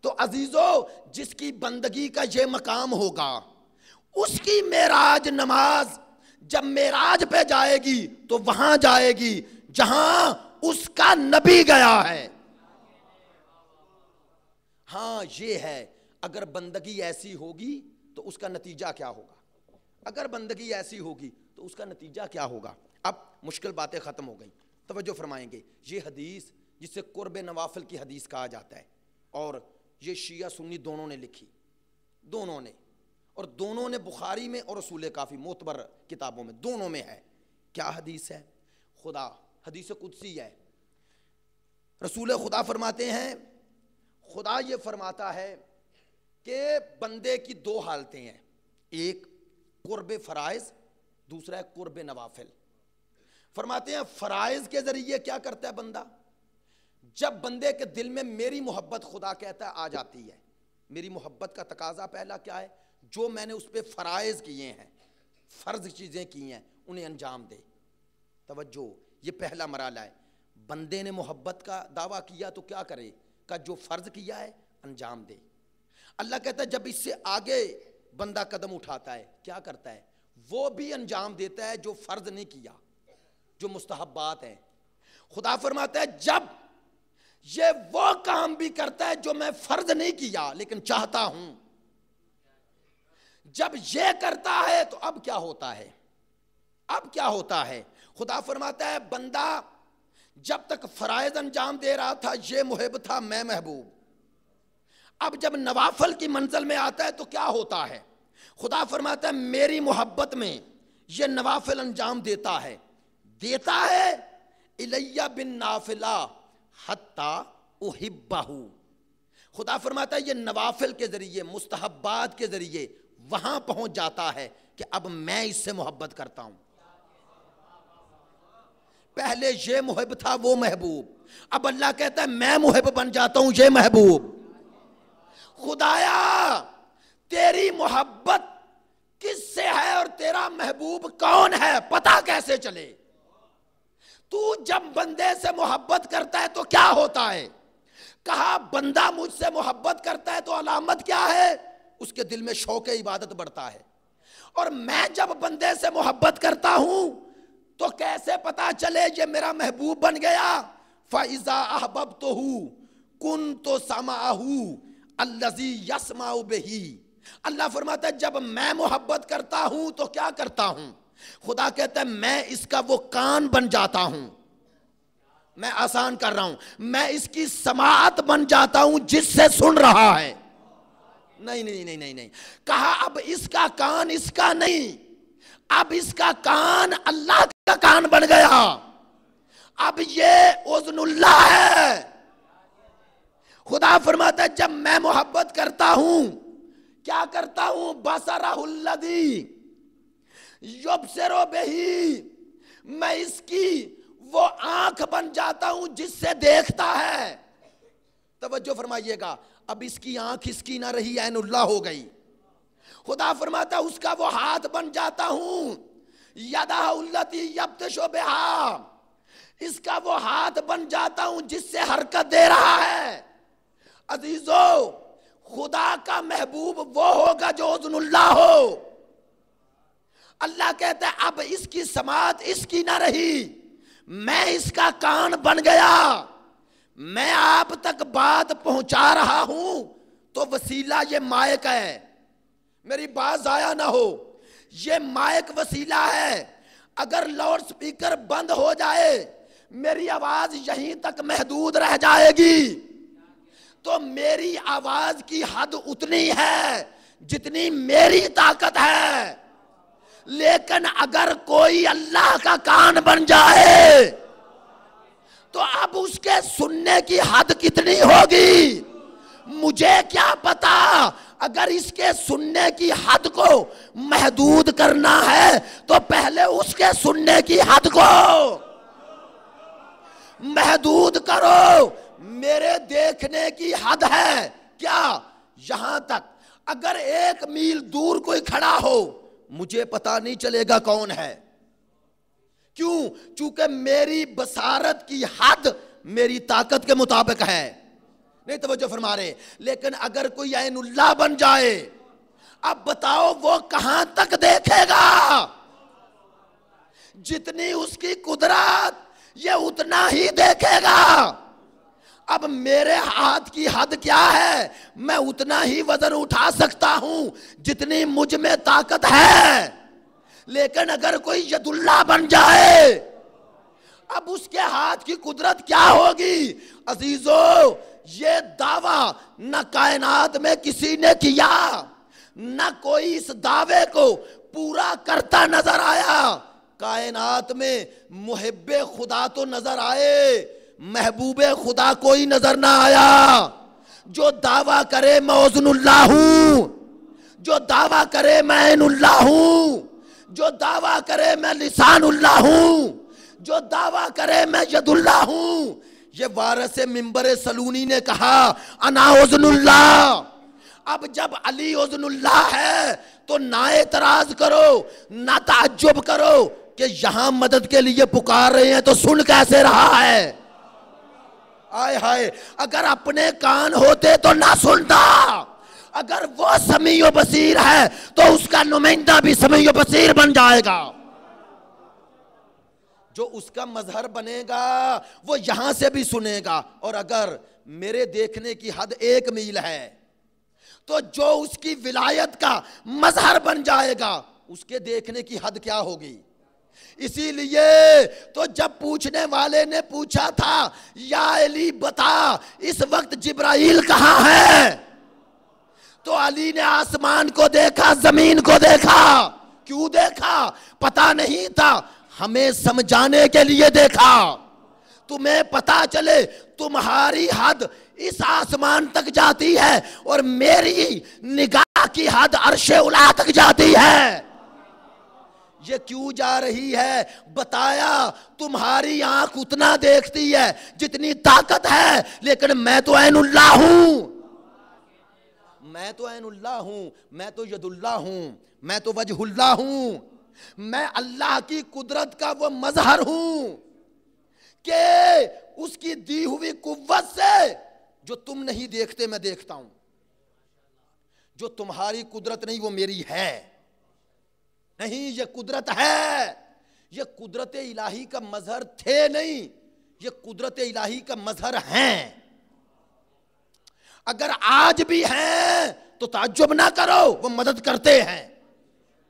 تو عزیزو جس کی بندگی کا یہ مقام ہوگا اس کی معراج نماز جب معراج پہ جائے گی تو وہاں جائے گی جہاں اس کا نبی گیا ہے. ہاں یہ ہے، اگر بندگی ایسی ہوگی تو اس کا نتیجہ کیا ہوگا؟ اگر بندگی ایسی ہوگی تو اس کا نتیجہ کیا ہوگا؟ اب مشکل باتیں ختم ہو گئیں. توجہ فرمائیں گے. یہ حدیث جسے قرب نوافل کی حدیث کہا جاتا ہے، اور یہ شیعہ سنی دونوں نے لکھی، دونوں نے، اور دونوں نے بخاری میں اور رسول کافی معتبر کتابوں میں دونوں میں ہے. کیا حدیث ہے؟ خدا، حدیث قدسی ہے. رسول خدا فرماتے ہیں، خدا یہ فرماتا ہے کہ بندے کی دو حالتیں ہیں، ایک قرب فرائض، دوسرا ہے قرب نوافل. فرماتے ہیں فرائض کے ذریعے کیا کرتا ہے بندہ؟ جب بندے کے دل میں میری محبت خدا کہتا ہے آ جاتی ہے. میری محبت کا تقاضا پہلا کیا ہے؟ جو میں نے اس پہ فرائض کیے ہیں، فرض چیزیں کی ہیں انہیں انجام دے. توجہ، یہ پہلا مرحلہ ہے. بندے نے محبت کا دعویٰ کیا تو کیا کرے؟ کہ جو فرض کیا ہے انجام دے. اللہ کہتا ہے جب اس سے آگے بندہ قدم اٹھاتا ہے کیا کرتا ہے؟ وہ بھی انجام دیتا ہے جو فرض نہیں کیا، جو مستحبات ہیں۔ خدا فرماتا ہے جب یہ وہ کام بھی کرتا ہے جو میں فرض نہیں کیا لیکن چاہتا ہوں، جب یہ کرتا ہے تو اب کیا ہوتا ہے؟ اب کیا ہوتا ہے؟ خدا فرماتا ہے بندہ جب تک فرائض انجام دے رہا تھا یہ محب تھا، میں محبوب۔ اب جب نوافل کی منزل میں آتا ہے تو کیا ہوتا ہے؟ خدا فرماتا ہے میری محبت میں یہ نوافل انجام دیتا ہے الیہ بن نافلہ حتی احبہ۔ خدا فرماتا ہے یہ نوافل کے ذریعے، مستحبات کے ذریعے وہاں پہنچ جاتا ہے کہ اب میں اس سے محبت کرتا ہوں۔ پہلے یہ محب تھا وہ محبوب، اب اللہ کہتا ہے میں محب بن جاتا ہوں یہ محبوب۔ خدایا تیری محبت کس سے ہے اور تیرا محبوب کون ہے پتہ کیسے چلے؟ تو جب بندے سے محبت کرتا ہے تو کیا ہوتا ہے؟ کہا بندہ مجھ سے محبت کرتا ہے تو علامت کیا ہے؟ اس کے دل میں شوق عبادت بڑھتا ہے۔ اور میں جب بندے سے محبت کرتا ہوں تو کیسے پتا چلے یہ میرا محبوب بن گیا؟ فَإِذَا أَحْبَبْتُهُ كُنْتُ سَمْعَهُ الَّذِي يَسْمَعُ بِهِ۔ اللہ فرماتا ہے جب میں محبت کرتا ہوں تو کیا کرتا ہوں؟ خدا کہتا ہے میں اس کا وہ کان بن جاتا ہوں، میں آسان کر رہا ہوں، میں اس کی سماعت بن جاتا ہوں جس سے سن رہا ہے۔ نہیں نہیں نہیں نہیں نہیں، کہا اب اس کا کان اس کا نہیں، اب اس کا کان اللہ کا کان بن گیا، اب یہ اذن اللہ ہے۔ خدا فرماتا ہے جب میں محبت کرتا ہوں کیا کرتا ہوں؟ بصرہ الذی یبصر بہ، میں اس کی وہ آنکھ بن جاتا ہوں جس سے دیکھتا ہے۔ توجہ فرمائیے گا، اب اس کی آنکھ اس کی نہ رہی، عین اللہ ہو گئی۔ خدا فرماتا ہے اس کا وہ ہاتھ بن جاتا ہوں، یدہ التی یبطش بہا، اس کا وہ ہاتھ بن جاتا ہوں جس سے حرکت دے رہا ہے۔ عزیزو خدا کا محبوب وہ ہوگا جو اذن اللہ ہو۔ اللہ کہتا ہے اب اس کی سماعت اس کی نہ رہی، میں اس کا کان بن گیا، میں آپ تک بات پہنچا رہا ہوں تو وسیلہ یہ مائک ہے، میری بات ضائع نہ ہو، یہ مائک وسیلہ ہے۔ اگر لاؤڈ سپیکر بند ہو جائے میری آواز یہیں تک محدود رہ جائے گی، تو میری آواز کی حد اتنی ہے جتنی میری طاقت ہے، لیکن اگر کوئی اللہ کا کان بن جائے تو اب اس کے سننے کی حد کتنی ہوگی مجھے کیا پتا۔ اگر اس کے سننے کی حد کو محدود کرنا ہے تو پہلے اس کے سننے کی حد کو محدود کرو۔ میرے دیکھنے کی حد ہے کیا؟ یہاں تک، اگر 1 میل دور کوئی کھڑا ہو مجھے پتا نہیں چلے گا کون ہے، کیوں؟ چونکہ میری بصارت کی حد میری طاقت کے مطابق ہے۔ نہیں توجہ فرما رہے؟ لیکن اگر کوئی عین اللہ بن جائے اب بتاؤ وہ کہاں تک دیکھے گا؟ جتنی اس کی قدرت یہ اتنا ہی دیکھے گا۔ اب میرے ہاتھ کی حد کیا ہے؟ میں اتنا ہی وزن اٹھا سکتا ہوں جتنی مجھ میں طاقت ہے، لیکن اگر کوئی ید اللہ بن جائے اب اس کے ہاتھ کی قدرت کیا ہوگی؟ عزیزو یہ دعویٰ نہ کائنات میں کسی نے کیا، نہ کوئی اس دعوے کو پورا کرتا نظر آیا۔ کائنات میں محب خدا تو نظر آئے، محبوب خدا کوئی نظر نہ آیا۔ جو دعویٰ کرے میں اذن اللہ ہوں، جو دعویٰ کرے میں عین اللہ ہوں، جو دعویٰ کرے میں لسان اللہ ہوں، جو دعویٰ کرے میں ید اللہ ہوں، یہ وارث منبر سلونی نے کہا انا اذن اللہ۔ اب جب علی اذن اللہ ہے تو نہ اعتراض کرو، نہ تعجب کرو کہ یہاں مدد کے لیے پکار رہے ہیں تو سن کیسے رہا ہے۔ آئے ہائے، اگر اپنے کان ہوتے تو نہ سنتا، اگر وہ وہ سمیع و بصیر ہے تو اس کا نمائندہ بھی سمیع و بصیر بن جائے گا. جو اس کا مظہر بنے گا وہ یہاں سے بھی سنے گا. اور اگر میرے دیکھنے کی حد 1 میل ہے تو جو اس کی ولایت کا مظہر بن جائے گا اس کے دیکھنے کی حد کیا ہوگی. اسی لیے تو جب پوچھنے والے نے پوچھا تھا یا علی بتا اس وقت جبرائیل کہاں ہے, تو علی نے آسمان کو دیکھا, زمین کو دیکھا. کیوں دیکھا؟ پتا نہیں تھا, ہمیں سمجھانے کے لیے دیکھا. تمہیں پتا چلے تمہاری حد اس آسمان تک جاتی ہے اور میری نگاہ کی حد عرش اولی تک جاتی ہے. یہ کیوں جا رہی ہے؟ بتایا تمہاری آنکھ اتنا دیکھتی ہے جتنی طاقت ہے, لیکن میں تو عین اللہ ہوں, میں تو عین اللہ ہوں, میں تو ید اللہ ہوں, میں تو وجہ اللہ ہوں, میں اللہ کی قدرت کا وہ مظہر ہوں کہ اس کی دی ہوئی قوت سے جو تم نہیں دیکھتے میں دیکھتا ہوں. جو تمہاری قدرت نہیں وہ میری ہے. نہیں, یہ قدرت ہے. یہ قدرت الہی کا مظہر تھے نہیں, یہ قدرت الہی کا مظہر ہیں. اگر آج بھی ہیں تو تعجب نہ کرو, وہ مدد کرتے ہیں.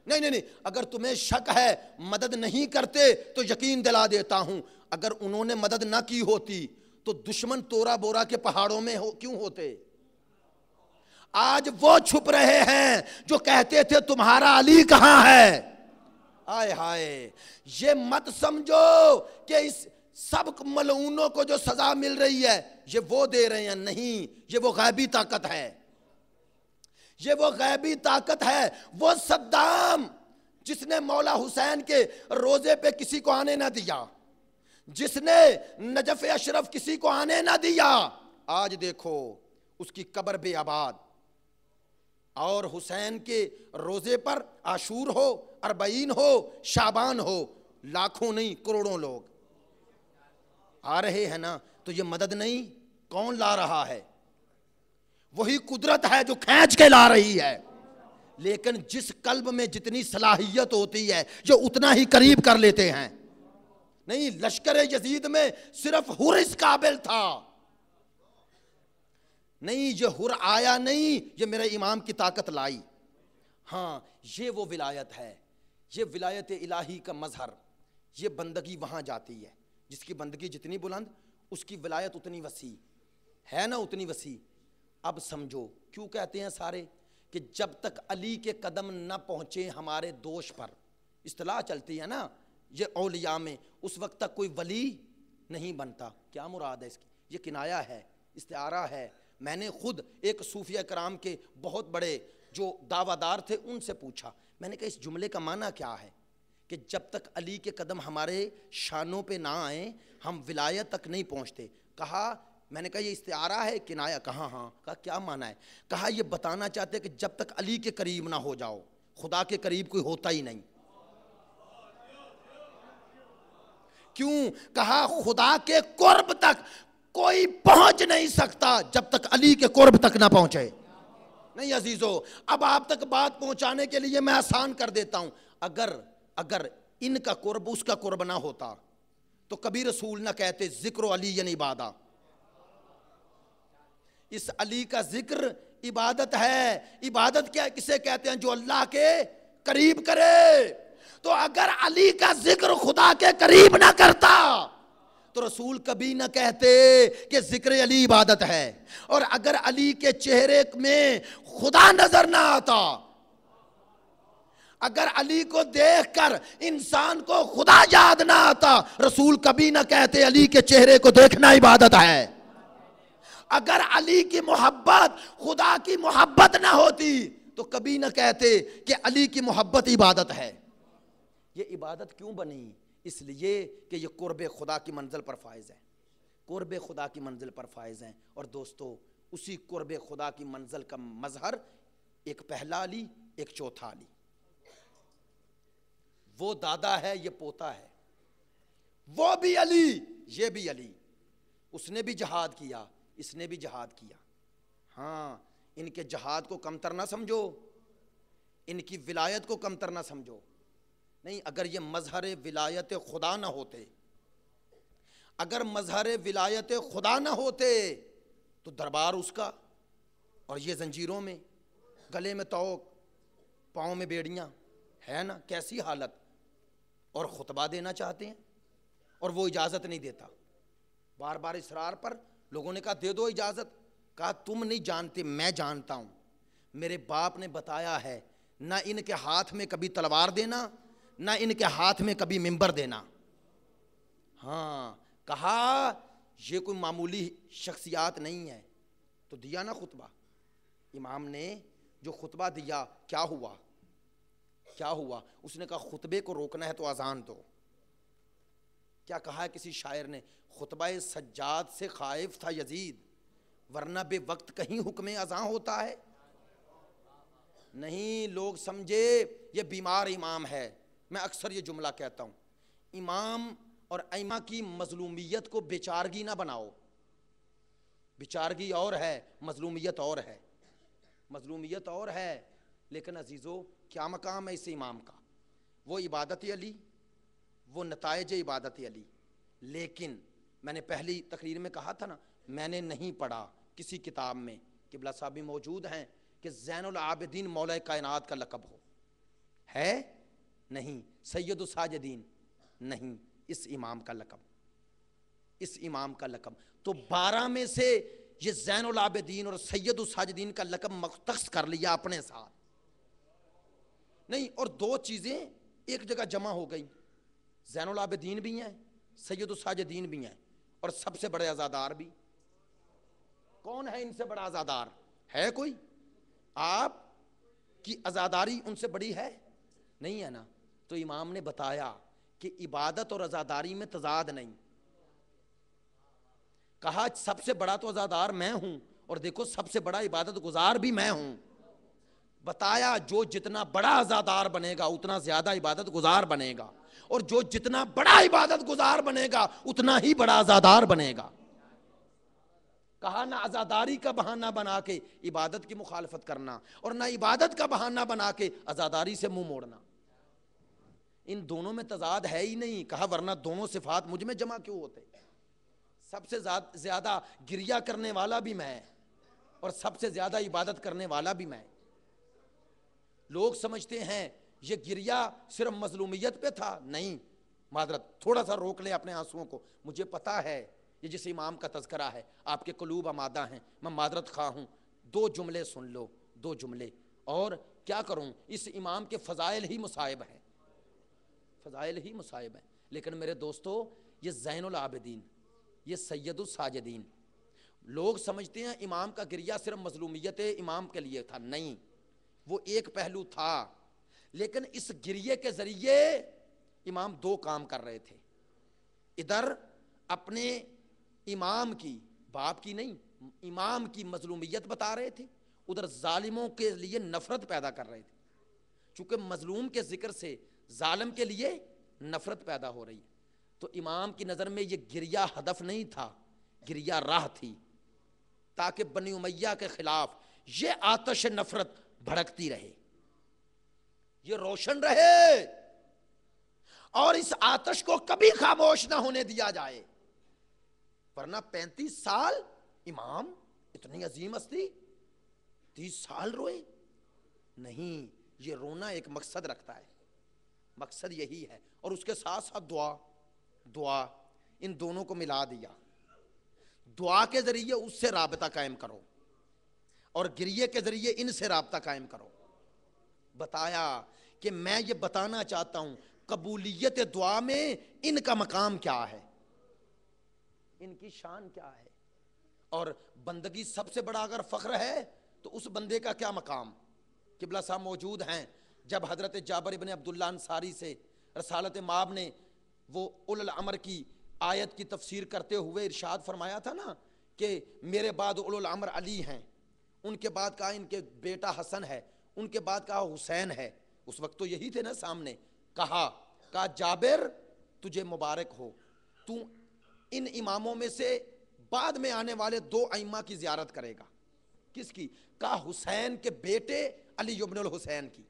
نہیں, اگر تمہیں شک ہے مدد نہیں کرتے تو یقین دلا دیتا ہوں, اگر انہوں نے مدد نہ کی ہوتی تو دشمن تورا بورا کے پہاڑوں میں کیوں ہوتے؟ آج وہ چھپ رہے ہیں جو کہتے تھے تمہارا علی کہاں ہے. آئے ہائے, یہ مت سمجھو کہ اس سب ملعونوں کو جو سزا مل رہی ہے یہ وہ دے رہے ہیں. نہیں, یہ وہ غیبی طاقت ہے, یہ وہ غیبی طاقت ہے. وہ صدام جس نے مولا حسین کے روزے پہ کسی کو آنے نہ دیا, جس نے نجف اشرف کسی کو آنے نہ دیا, آج دیکھو اس کی قبر بے آباد. اور حسین کے روزے پر عاشور ہو, اربعین ہو, شعبان ہو, لاکھوں نہیں کروڑوں لوگ آ رہے ہیں نا. تو یہ مدد نہیں, کون لا رہا ہے؟ وہی قدرت ہے جو کھینچ کے لا رہی ہے. لیکن جس قلب میں جتنی صلاحیت ہوتی ہے جو اتنا ہی قریب کر لیتے ہیں. نہیں, لشکر یزید میں صرف حر اس قابل تھا. نہیں, یہ حر آیا نہیں, یہ میرے امام کی طاقت لائی. ہاں, یہ وہ ولایت ہے, یہ ولایت الہی کا مظہر. یہ بندگی وہاں جاتی ہے, جس کی بندگی جتنی بلند اس کی ولایت اتنی وسیع ہے نا, اتنی وسیع. اب سمجھو کیوں کہتے ہیں سارے کہ جب تک علی کے قدم نہ پہنچے ہمارے دوش پر, اصطلاح چلتی ہے نا یہ اولیاء میں, اس وقت تک کوئی ولی نہیں بنتا. کیا مراد ہے اس کی؟ یہ کنایہ ہے, استعارہ ہے. میں نے خود ایک صوفیہ کرام کے بہت بڑے جو دعویٰ دار تھے ان سے پوچھا, میں نے کہا اس جملے کا معنی کیا ہے کہ جب تک علی کے قدم ہمارے شانوں پہ نہ آئیں ہم ولایت تک نہیں پہنچتے. کہا, میں نے کہا یہ استعارہ ہے کنایہ؟ کہا ہاں. کہا کیا معنی ہے؟ کہا یہ بتانا چاہتے کہ جب تک علی کے قریب نہ ہو جاؤ خدا کے قریب کوئی ہوتا ہی نہیں. کیوں؟ کہا خدا کے قرب تک کوئی پہنچ نہیں سکتا جب تک علی کے قرب تک نہ پہنچے. نہیں عزیزو, اب آپ تک بات پہنچانے کے لیے میں آسان کر دیتا ہوں. اگر ان کا قرب اس کا قرب نہ ہوتا تو کبھی رسول نہ کہتے ذکر علی یعنی عبادہ. اس علی کا ذکر عبادت ہے. عبادت کیا کسے کہتے ہیں؟ جو اللہ کے قریب کرے. تو اگر علی کا ذکر خدا کے قریب نہ کرتا تو رسول کبھی نہ کہتے کہ ذکر علی عبادت ہے. اور اگر علی کے چہرے میں خدا نظر نہ آتا, اگر علی کو دیکھ کر انسان کو خدا یاد نہ آتا, رسول کبھی نہ کہتے علی کے چہرے کو دیکھنا عبادت ہے. اگر علی کی محبت خدا کی محبت نہ ہوتی تو کبھی نہ کہتے کہ علی کی محبت عبادت ہے. یہ عبادت کیوں بنی؟ اس لیے کہ یہ قرب خدا کی منزل پر فائز ہے, قرب خدا کی منزل پر فائز ہیں. اور دوستو اسی قرب خدا کی منزل کا مظہر ایک پہلا علی, ایک چوتھا علی. وہ دادا ہے, یہ پوتا ہے. وہ بھی علی, یہ بھی علی. اس نے بھی جہاد کیا, اس نے بھی جہاد کیا. ہاں, ان کے جہاد کو کمتر نہ سمجھو، ان کی ولایت کو کمتر نہ سمجھو. نہیں، اگر یہ مظہر ولایت خدا نہ ہوتے، اگر مظہر ولایت خدا نہ ہوتے تو دربار اس کا، اور یہ زنجیروں میں، گلے میں توق، پاؤں میں بیڑیاں، ہے نا کیسی حالت. اور خطبہ دینا چاہتے ہیں اور وہ اجازت نہیں دیتا. بار بار اصرار پر لوگوں نے کہا دے دو اجازت. کہا تم نہیں جانتے، میں جانتا ہوں. میرے باپ نے بتایا ہے نہ ان کے ہاتھ میں کبھی تلوار دینا، نہ ان کے ہاتھ میں کبھی منبر دینا. ہاں، کہا یہ کوئی معمولی شخصیات نہیں ہے. تو دیا نا خطبہ. امام نے جو خطبہ دیا کیا ہوا؟ کیا ہوا؟ اس نے کہا خطبے کو روکنا ہے تو اذان دو. کیا کہا ہے کسی شاعر نے؟ خطبہ سجاد سے خائف تھا یزید، ورنہ بے وقت کہیں حکم اذان ہوتا ہے. نہیں، لوگ سمجھے یہ بیمار امام ہے. میں اکثر یہ جملہ کہتا ہوں، امام اور ائمہ کی مظلومیت کو بیچارگی نہ بناؤ. بیچارگی اور ہے، مظلومیت اور ہے. مظلومیت اور ہے. لیکن عزیزو، کیا مقام ہے اس امام کا؟ وہ عبادت علی، وہ نتائج عبادت علی. لیکن میں نے پہلی تقریر میں کہا تھا نا، میں نے نہیں پڑھا کسی کتاب میں، قبلہ صاحب بھی موجود ہیں، کہ زین العابدین مولا کائنات کا لقب ہو. ہے؟ نہیں. سید الساجدین؟ نہیں. اس امام کا لقب، اس امام کا لقب تو 12 میں سے یہ زین العابدین اور سید الساجدین کا لقب مختص کر لیا اپنے ساتھ. نہیں، اور دو چیزیں ایک جگہ جمع ہو گئی. زین العابدین بھی ہیں، سید الساجدین بھی ہیں، اور سب سے بڑے عزادار بھی. کون ہے ان سے بڑا عزادار؟ ہے کوئی؟ آپ کی عزاداری ان سے بڑی ہے؟ نہیں ہے نا. تو امام نے بتایا کہ عبادت اور عزاداری میں تضاد نہیں. کہا سب سے بڑا تو عزادار میں ہوں، اور دیکھو سب سے بڑا عبادت گزار بھی میں ہوں. بتایا جو جتنا بڑا عزادار بنے گا اتنا زیادہ عبادت گزار بنے گا، اور جو جتنا بڑا عبادت گزار بنے گا اتنا ہی بڑا عزادار بنے گا. کہا نہ عزاداری کا بہانہ بنا کے عبادت کی مخالفت کرنا، اور نہ عبادت کا بہانہ بنا کے عزاداری سے منہ موڑنا. ان دونوں میں تضاد ہے ہی نہیں. کہا ورنہ دونوں صفات مجھ میں جمع کیوں ہوتے؟ سب سے زیادہ گریہ کرنے والا بھی میں، اور سب سے زیادہ عبادت کرنے والا بھی میں. لوگ سمجھتے ہیں یہ گریہ صرف مظلومیت پہ تھا. نہیں، معذرت، تھوڑا سا روک لیں اپنے آنسوؤں کو. مجھے پتا ہے یہ جس امام کا تذکرہ ہے آپ کے قلوب آمادہ ہیں. میں معذرت خواہ ہوں. 2 جملے سن لو، 2 جملے. اور کیا کروں، اس امام کے فضائل ہی مصائب ہیں، فضائل ہی مصائب ہیں. لیکن میرے دوستو، یہ زین العابدین، یہ سید الساجدین، لوگ سمجھتے ہیں امام کا گریہ صرف مظلومیت امام کے لیے تھا. نہیں، وہ ایک پہلو تھا. لیکن اس گریے کے ذریعے امام 2 کام کر رہے تھے. ادھر اپنے امام کی، باپ کی نہیں، امام کی مظلومیت بتا رہے تھے، ادھر ظالموں کے لیے نفرت پیدا کر رہے تھے. چونکہ مظلوم کے ذکر سے ظالم کے لیے نفرت پیدا ہو رہی ہے. تو امام کی نظر میں یہ گریہ ہدف نہیں تھا، گریہ راہ تھی، تاکہ بنی امیہ کے خلاف یہ آتش نفرت بھڑکتی رہے، یہ روشن رہے، اور اس آتش کو کبھی خاموش نہ ہونے دیا جائے. ورنہ 35 سال امام، اتنی عظیم ہستی، 30 سال روئے. نہیں، یہ رونا ایک مقصد رکھتا ہے. مقصد یہی ہے، اور اس کے ساتھ ساتھ دعا. ان دونوں کو ملا دیا. دعا کے ذریعے اس سے رابطہ قائم کرو، اور گریے کے ذریعے ان سے رابطہ قائم کرو. بتایا کہ میں یہ بتانا چاہتا ہوں قبولیت دعا میں ان کا مقام کیا ہے، ان کی شان کیا ہے. اور بندگی سب سے بڑا اگر فخر ہے تو اس بندے کا کیا مقام. قبلہ صاحب موجود ہیں جب حضرت جابر ابن عبداللہ انصاری سے رسالت مآب نے وہ اولو الامر کی آیت کی تفسیر کرتے ہوئے ارشاد فرمایا تھا نا کہ میرے بعد اولو الامر علی ہیں، ان کے بعد کہا ان کے بیٹا حسن ہے، ان کے بعد کہا حسین ہے. اس وقت تو یہی تھے نا سامنے. کہا جابر تجھے مبارک ہو، تو ان اماموں میں سے بعد میں آنے والے 2 ائمہ کی زیارت کرے گا. کس کی؟ کہا حسین کے بیٹے علی ابن الحسین کی.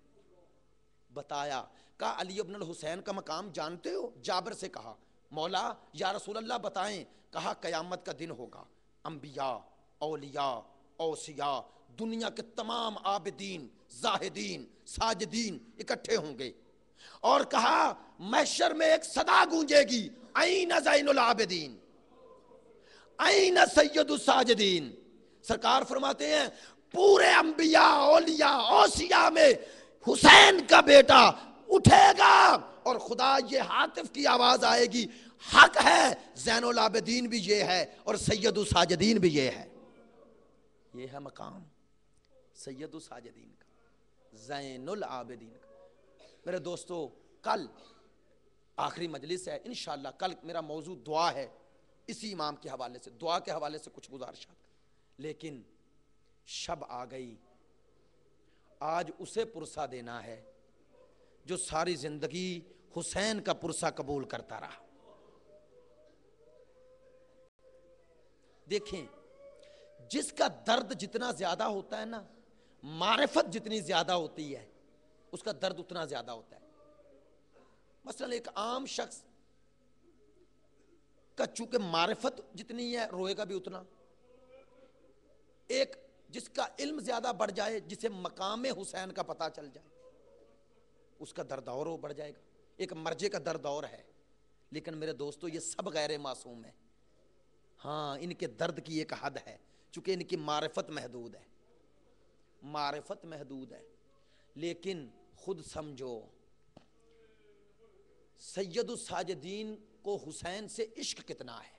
بتایا کہا علی ابن الحسین کا مقام جانتے ہو؟ جابر سے کہا مولا یا رسول اللہ بتائیں. کہا قیامت کا دن ہوگا، انبیاء، اولیاء، اوصیاء، دنیا کے تمام عابدین، زاہدین، ساجدین اکٹھے ہوں گے، اور کہا محشر میں ایک صدا گونجے گی، این زین العابدین، این سید الساجدین. سرکار فرماتے ہیں پورے انبیاء، اولیاء، اوصیاء میں حسین کا بیٹا اٹھے گا اور خدا یہ ہاتف کی آواز آئے گی، حق ہے، زین العابدین بھی یہ ہے اور سید الساجدین بھی یہ ہے. یہ ہے مقام سید الساجدین کا، زین العابدین کا. میرے دوستو کل آخری مجلس ہے انشاءاللہ. کل میرا موضوع دعا ہے، اسی امام کے حوالے سے، دعا کے حوالے سے کچھ گزارشات. لیکن شب آ گئی، آج اسے پرسہ دینا ہے جو ساری زندگی حسین کا پرسہ قبول کرتا رہا. دیکھیں جس کا درد جتنا زیادہ ہوتا ہے نا، معرفت جتنی زیادہ ہوتی ہے اس کا درد اتنا زیادہ ہوتا ہے. مثلا ایک عام شخص کا چونکہ معرفت جتنی ہے روئے گا بھی اتنا. ایک جس کا علم زیادہ بڑھ جائے، جسے مقام حسین کا پتہ چل جائے، اس کا درد اور بڑھ جائے گا. ایک مرجے کا درد اور ہے. لیکن میرے دوستو یہ سب غیر معصوم ہیں. ہاں ان کے درد کی ایک حد ہے، چونکہ ان کی معرفت محدود ہے، معرفت محدود ہے. لیکن خود سمجھو سید الساجدین کو حسین سے عشق کتنا ہے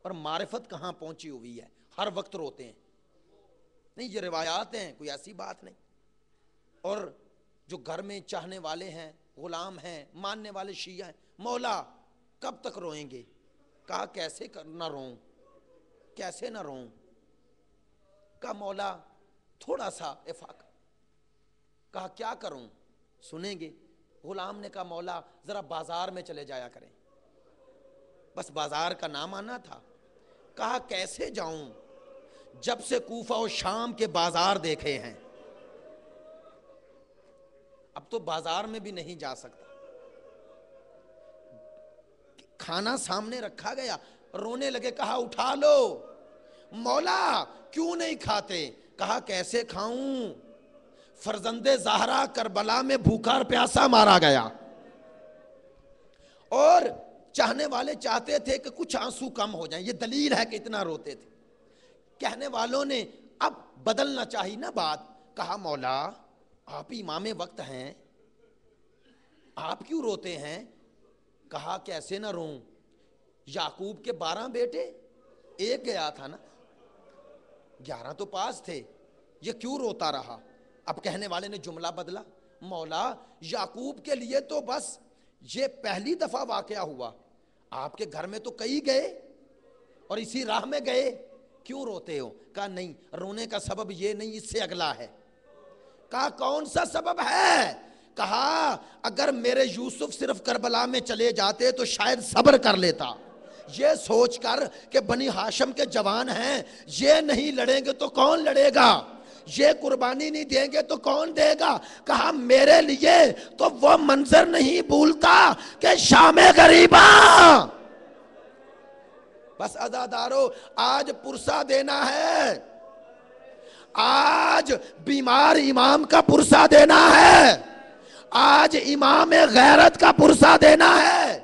اور معرفت کہاں پہنچی ہوئی ہے. ہر وقت روتے ہیں. نہیں یہ روایات ہیں، کوئی ایسی بات نہیں. اور جو گھر میں چاہنے والے ہیں، غلام ہیں، ماننے والے شیعہ ہیں، مولا کب تک روئیں گے؟ کہا کیسے نہ روؤں، کیسے نہ روؤں. کہا مولا تھوڑا سا افاقہ. کہا کیا کروں؟ سنیں گے. غلام نے کہا مولا ذرا بازار میں چلے جایا کریں. بس بازار کا نام آنا تھا. کہا کیسے جاؤں؟ جب سے کوفہ و شام کے بازار دیکھے ہیں، اب تو بازار میں بھی نہیں جا سکتا. کھانا سامنے رکھا گیا، رونے لگے. کہا اٹھا لو. مولا کیوں نہیں کھاتے؟ کہا کیسے کھاؤں؟ فرزند زہرا کربلا میں بھوکا اور پیاسا مارا گیا، اور چاہنے والے چاہتے تھے کہ کچھ آنسو کم ہو جائیں. یہ دلیل ہے کہ اتنا روتے تھے. کہنے والوں نے اب بدلنا چاہیے نا بات. کہا مولا آپ امام وقت ہیں، آپ کیوں روتے ہیں؟ کہا کیسے نہ روؤں، یعقوب کے 12 بیٹے، ایک گیا تھا نا، 11 تو پاس تھے، یہ کیوں روتا رہا؟ اب کہنے والے نے جملہ بدلا. مولا یعقوب کے لیے تو بس یہ پہلی دفعہ واقعہ ہوا، آپ کے گھر میں تو کئی گئے اور اسی راہ میں گئے، کیوں روتے ہو؟ کہا نہیں رونے کا سبب یہ نہیں، اس سے اگلا ہے. کہا کون سا سبب ہے؟ کہا اگر میرے یوسف صرف کربلا میں چلے جاتے تو شاید صبر کر لیتا. یہ سوچ کر کہ بنی ہاشم کے جوان ہیں، یہ نہیں لڑیں گے تو کون لڑے گا، یہ قربانی نہیں دیں گے تو کون دے گا. کہا میرے لیے تو وہ منظر نہیں بھولتا کہ شام غریباں. بس عزادارو آج پرسہ دینا ہے، آج بیمار امام کا پرسہ دینا ہے، آج امام غیرت کا پرسہ دینا ہے.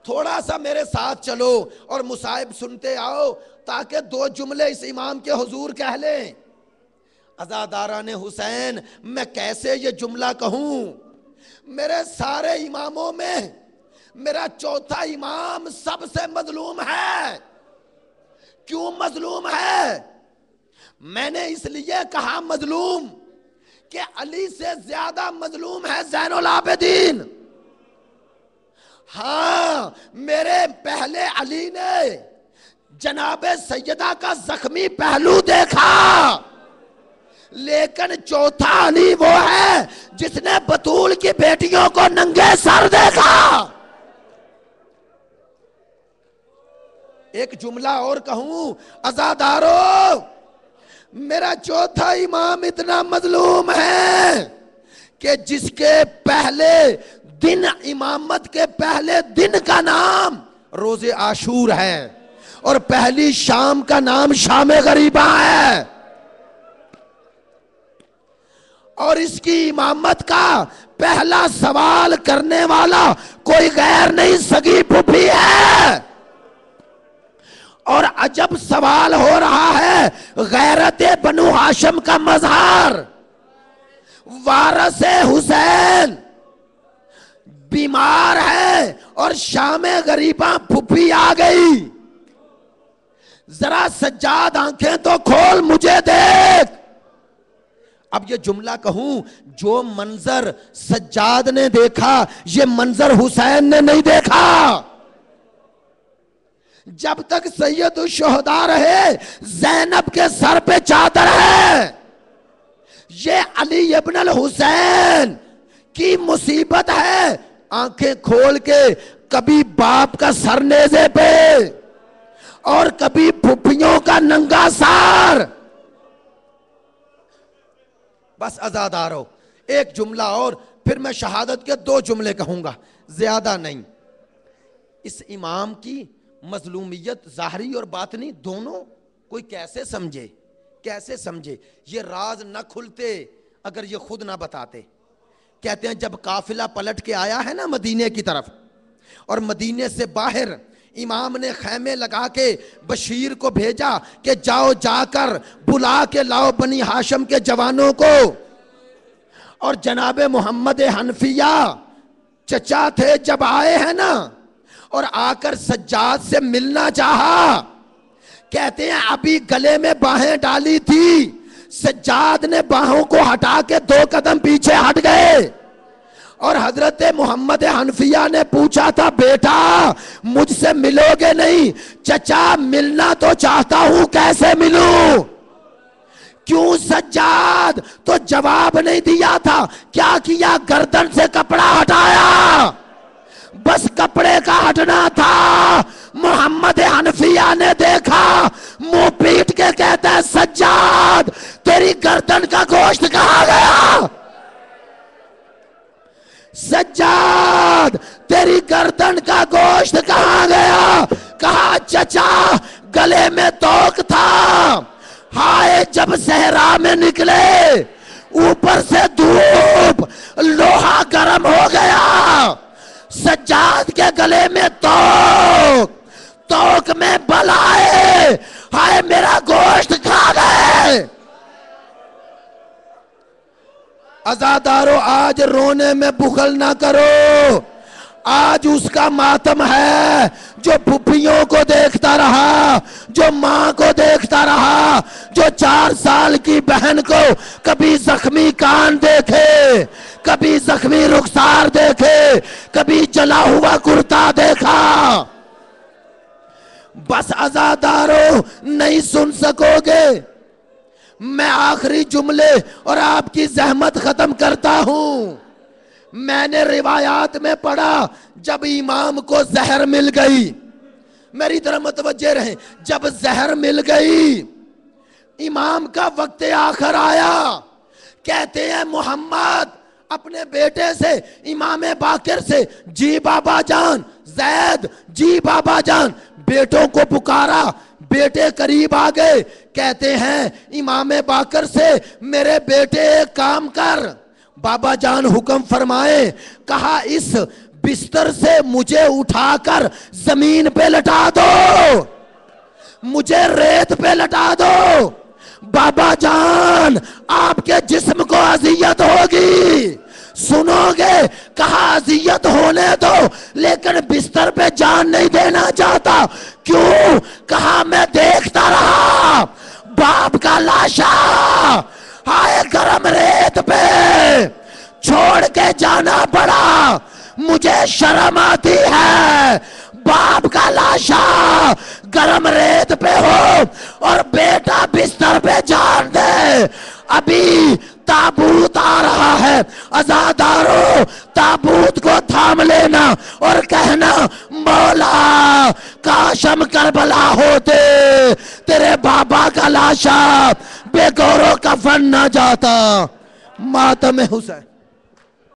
تھوڑا سا میرے ساتھ چلو اور مصائب سنتے آؤ تاکہ 2 جملے اس امام کے حضور کہہ لیں. عزاداران حسین میں کیسے یہ جملہ کہوں؟ میرے سارے اماموں میں میرا چوتھا امام سب سے مظلوم ہے. کیوں مظلوم ہے؟ میں نے اس لیے کہا مظلوم کہ علی سے زیادہ مظلوم ہے زین العابدین. ہاں میرے پہلے علی نے جناب سیدہ کا زخمی پہلو دیکھا، لیکن چوتھا علی وہ ہے جس نے بطول کی بیٹیوں کو ننگے سر دیکھا. ایک جملہ اور کہوں عزادارو، میرا چوتھا امام اتنا مظلوم ہے کہ جس کے پہلے دن، امامت کے پہلے دن کا نام روز عاشور ہے اور پہلی شام کا نام شام غریبہ ہے، اور اس کی امامت کا پہلا سوال کرنے والا کوئی غیر نہیں، سگی پھوپھی ہے، اور عجب سوال ہو رہا ہے، غیرت بنو ہاشم کا مظہر وارث حسین بیمار ہے اور شام غریبہ پھوپھی آ گئی، ذرا سجاد آنکھیں تو کھول مجھے دیکھ۔ اب یہ جملہ کہوں، جو منظر سجاد نے دیکھا یہ منظر حسین نے نہیں دیکھا۔ جب تک سید الشہداء رہے زینب کے سر پہ چادر ہے، یہ علی ابن الحسین کی مصیبت ہے، آنکھیں کھول کے کبھی باپ کا سر نیزے پہ اور کبھی پھوپھیوں کا ننگا سار۔ بس عزادارو ایک جملہ اور پھر میں شہادت کے 2 جملے کہوں گا، زیادہ نہیں۔ اس امام کی مظلومیت ظاہری اور باطنی دونوں کوئی کیسے سمجھے، کیسے سمجھے؟ یہ راز نہ کھلتے اگر یہ خود نہ بتاتے۔ کہتے ہیں جب قافلہ پلٹ کے آیا ہے نا مدینے کی طرف، اور مدینے سے باہر امام نے خیمے لگا کے بشیر کو بھیجا کہ جاؤ جا کر بلا کے لاؤ بنی ہاشم کے جوانوں کو، اور جناب محمد حنفیہ چچا تھے جب آئے ہیں نا، اور آ کر سجاد سے ملنا چاہا، کہتے ہیں ابھی گلے میں باہیں ڈالی تھی، سجاد نے باہوں کو ہٹا کے 2 قدم پیچھے ہٹ گئے، اور حضرت محمد حنفیہ نے پوچھا تھا بیٹا مجھ سے ملو گے نہیں؟ چچا ملنا تو چاہتا ہوں، کیسے ملوں؟ کیوں سجاد؟ تو جواب نہیں دیا تھا، کیا کیا؟ گردن سے کپڑا ہٹایا، بس کپڑے کا ہٹنا تھا۔ محمد حنفیہ نے دیکھا، منہ پیٹ کے کہتا ہے سجاد تیری گردن کا گوشت کہاں گیا؟ سجاد تیری گردن کا گوشت کہاں گیا؟ کہا چچا گلے میں توق تھا، ہائے جب صحرا میں نکلے اوپر سے دھوپ، لوہا گرم ہو گیا، سجاد کے گلے میں توق میں بل آئے، ہائے میرا گوشت کھا گئے۔ عزادارو آج رونے میں بخل نہ کرو، آج اس کا ماتم ہے جو پھوپھیوں کو دیکھتا رہا، جو ماں کو دیکھتا رہا، جو 4 سال کی بہن کو کبھی زخمی کان دیکھے، کبھی زخمی رخسار دیکھے، کبھی جلا ہوا کرتا دیکھا۔ بس عزادارو نہیں سن سکو گے، میں آخری جملے اور آپ کی زحمت ختم کرتا ہوں۔ میں نے روایات میں پڑھا جب امام کو زہر مل گئی، میری طرح متوجہ رہیں، جب زہر مل گئی امام کا وقت آخر آیا، کہتے ہیں محمد اپنے بیٹے سے، امام باقر سے، جی بابا جان، زید جی بابا جان، بیٹوں کو پکارا، بیٹے قریب آ گئے، کہتے ہیں امام باقر سے میرے بیٹے ایک کام کر، بابا جان حکم فرمائے، کہا اس بستر سے مجھے اٹھا کر زمین پہ لٹا دو، مجھے ریت پہ لٹا دو، بابا جان آپ کے جسم کو اذیت ہوگی، سنو گے؟ کہا اذیت ہونے دو لیکن بستر پہ جان نہیں دینا چاہتا، کیوں؟ کہا میں دیکھتا رہا باپ کا لاشا ہائے گرم ریت پہ چھوڑ کے جانا پڑا، مجھے شرم آتی ہے، باپ کا لاشا گرم ریت پہ ہو اور بیٹا بستر پہ جان دے، ابھی تابوت آ رہا ہے، عزادارو تابوت کو تھام لینا اور کہنا مولا کاش ہم کربلا ہوتے، تیرے بابا کا لاشا بے گورو کفن نہ جاتا، ماتم حسین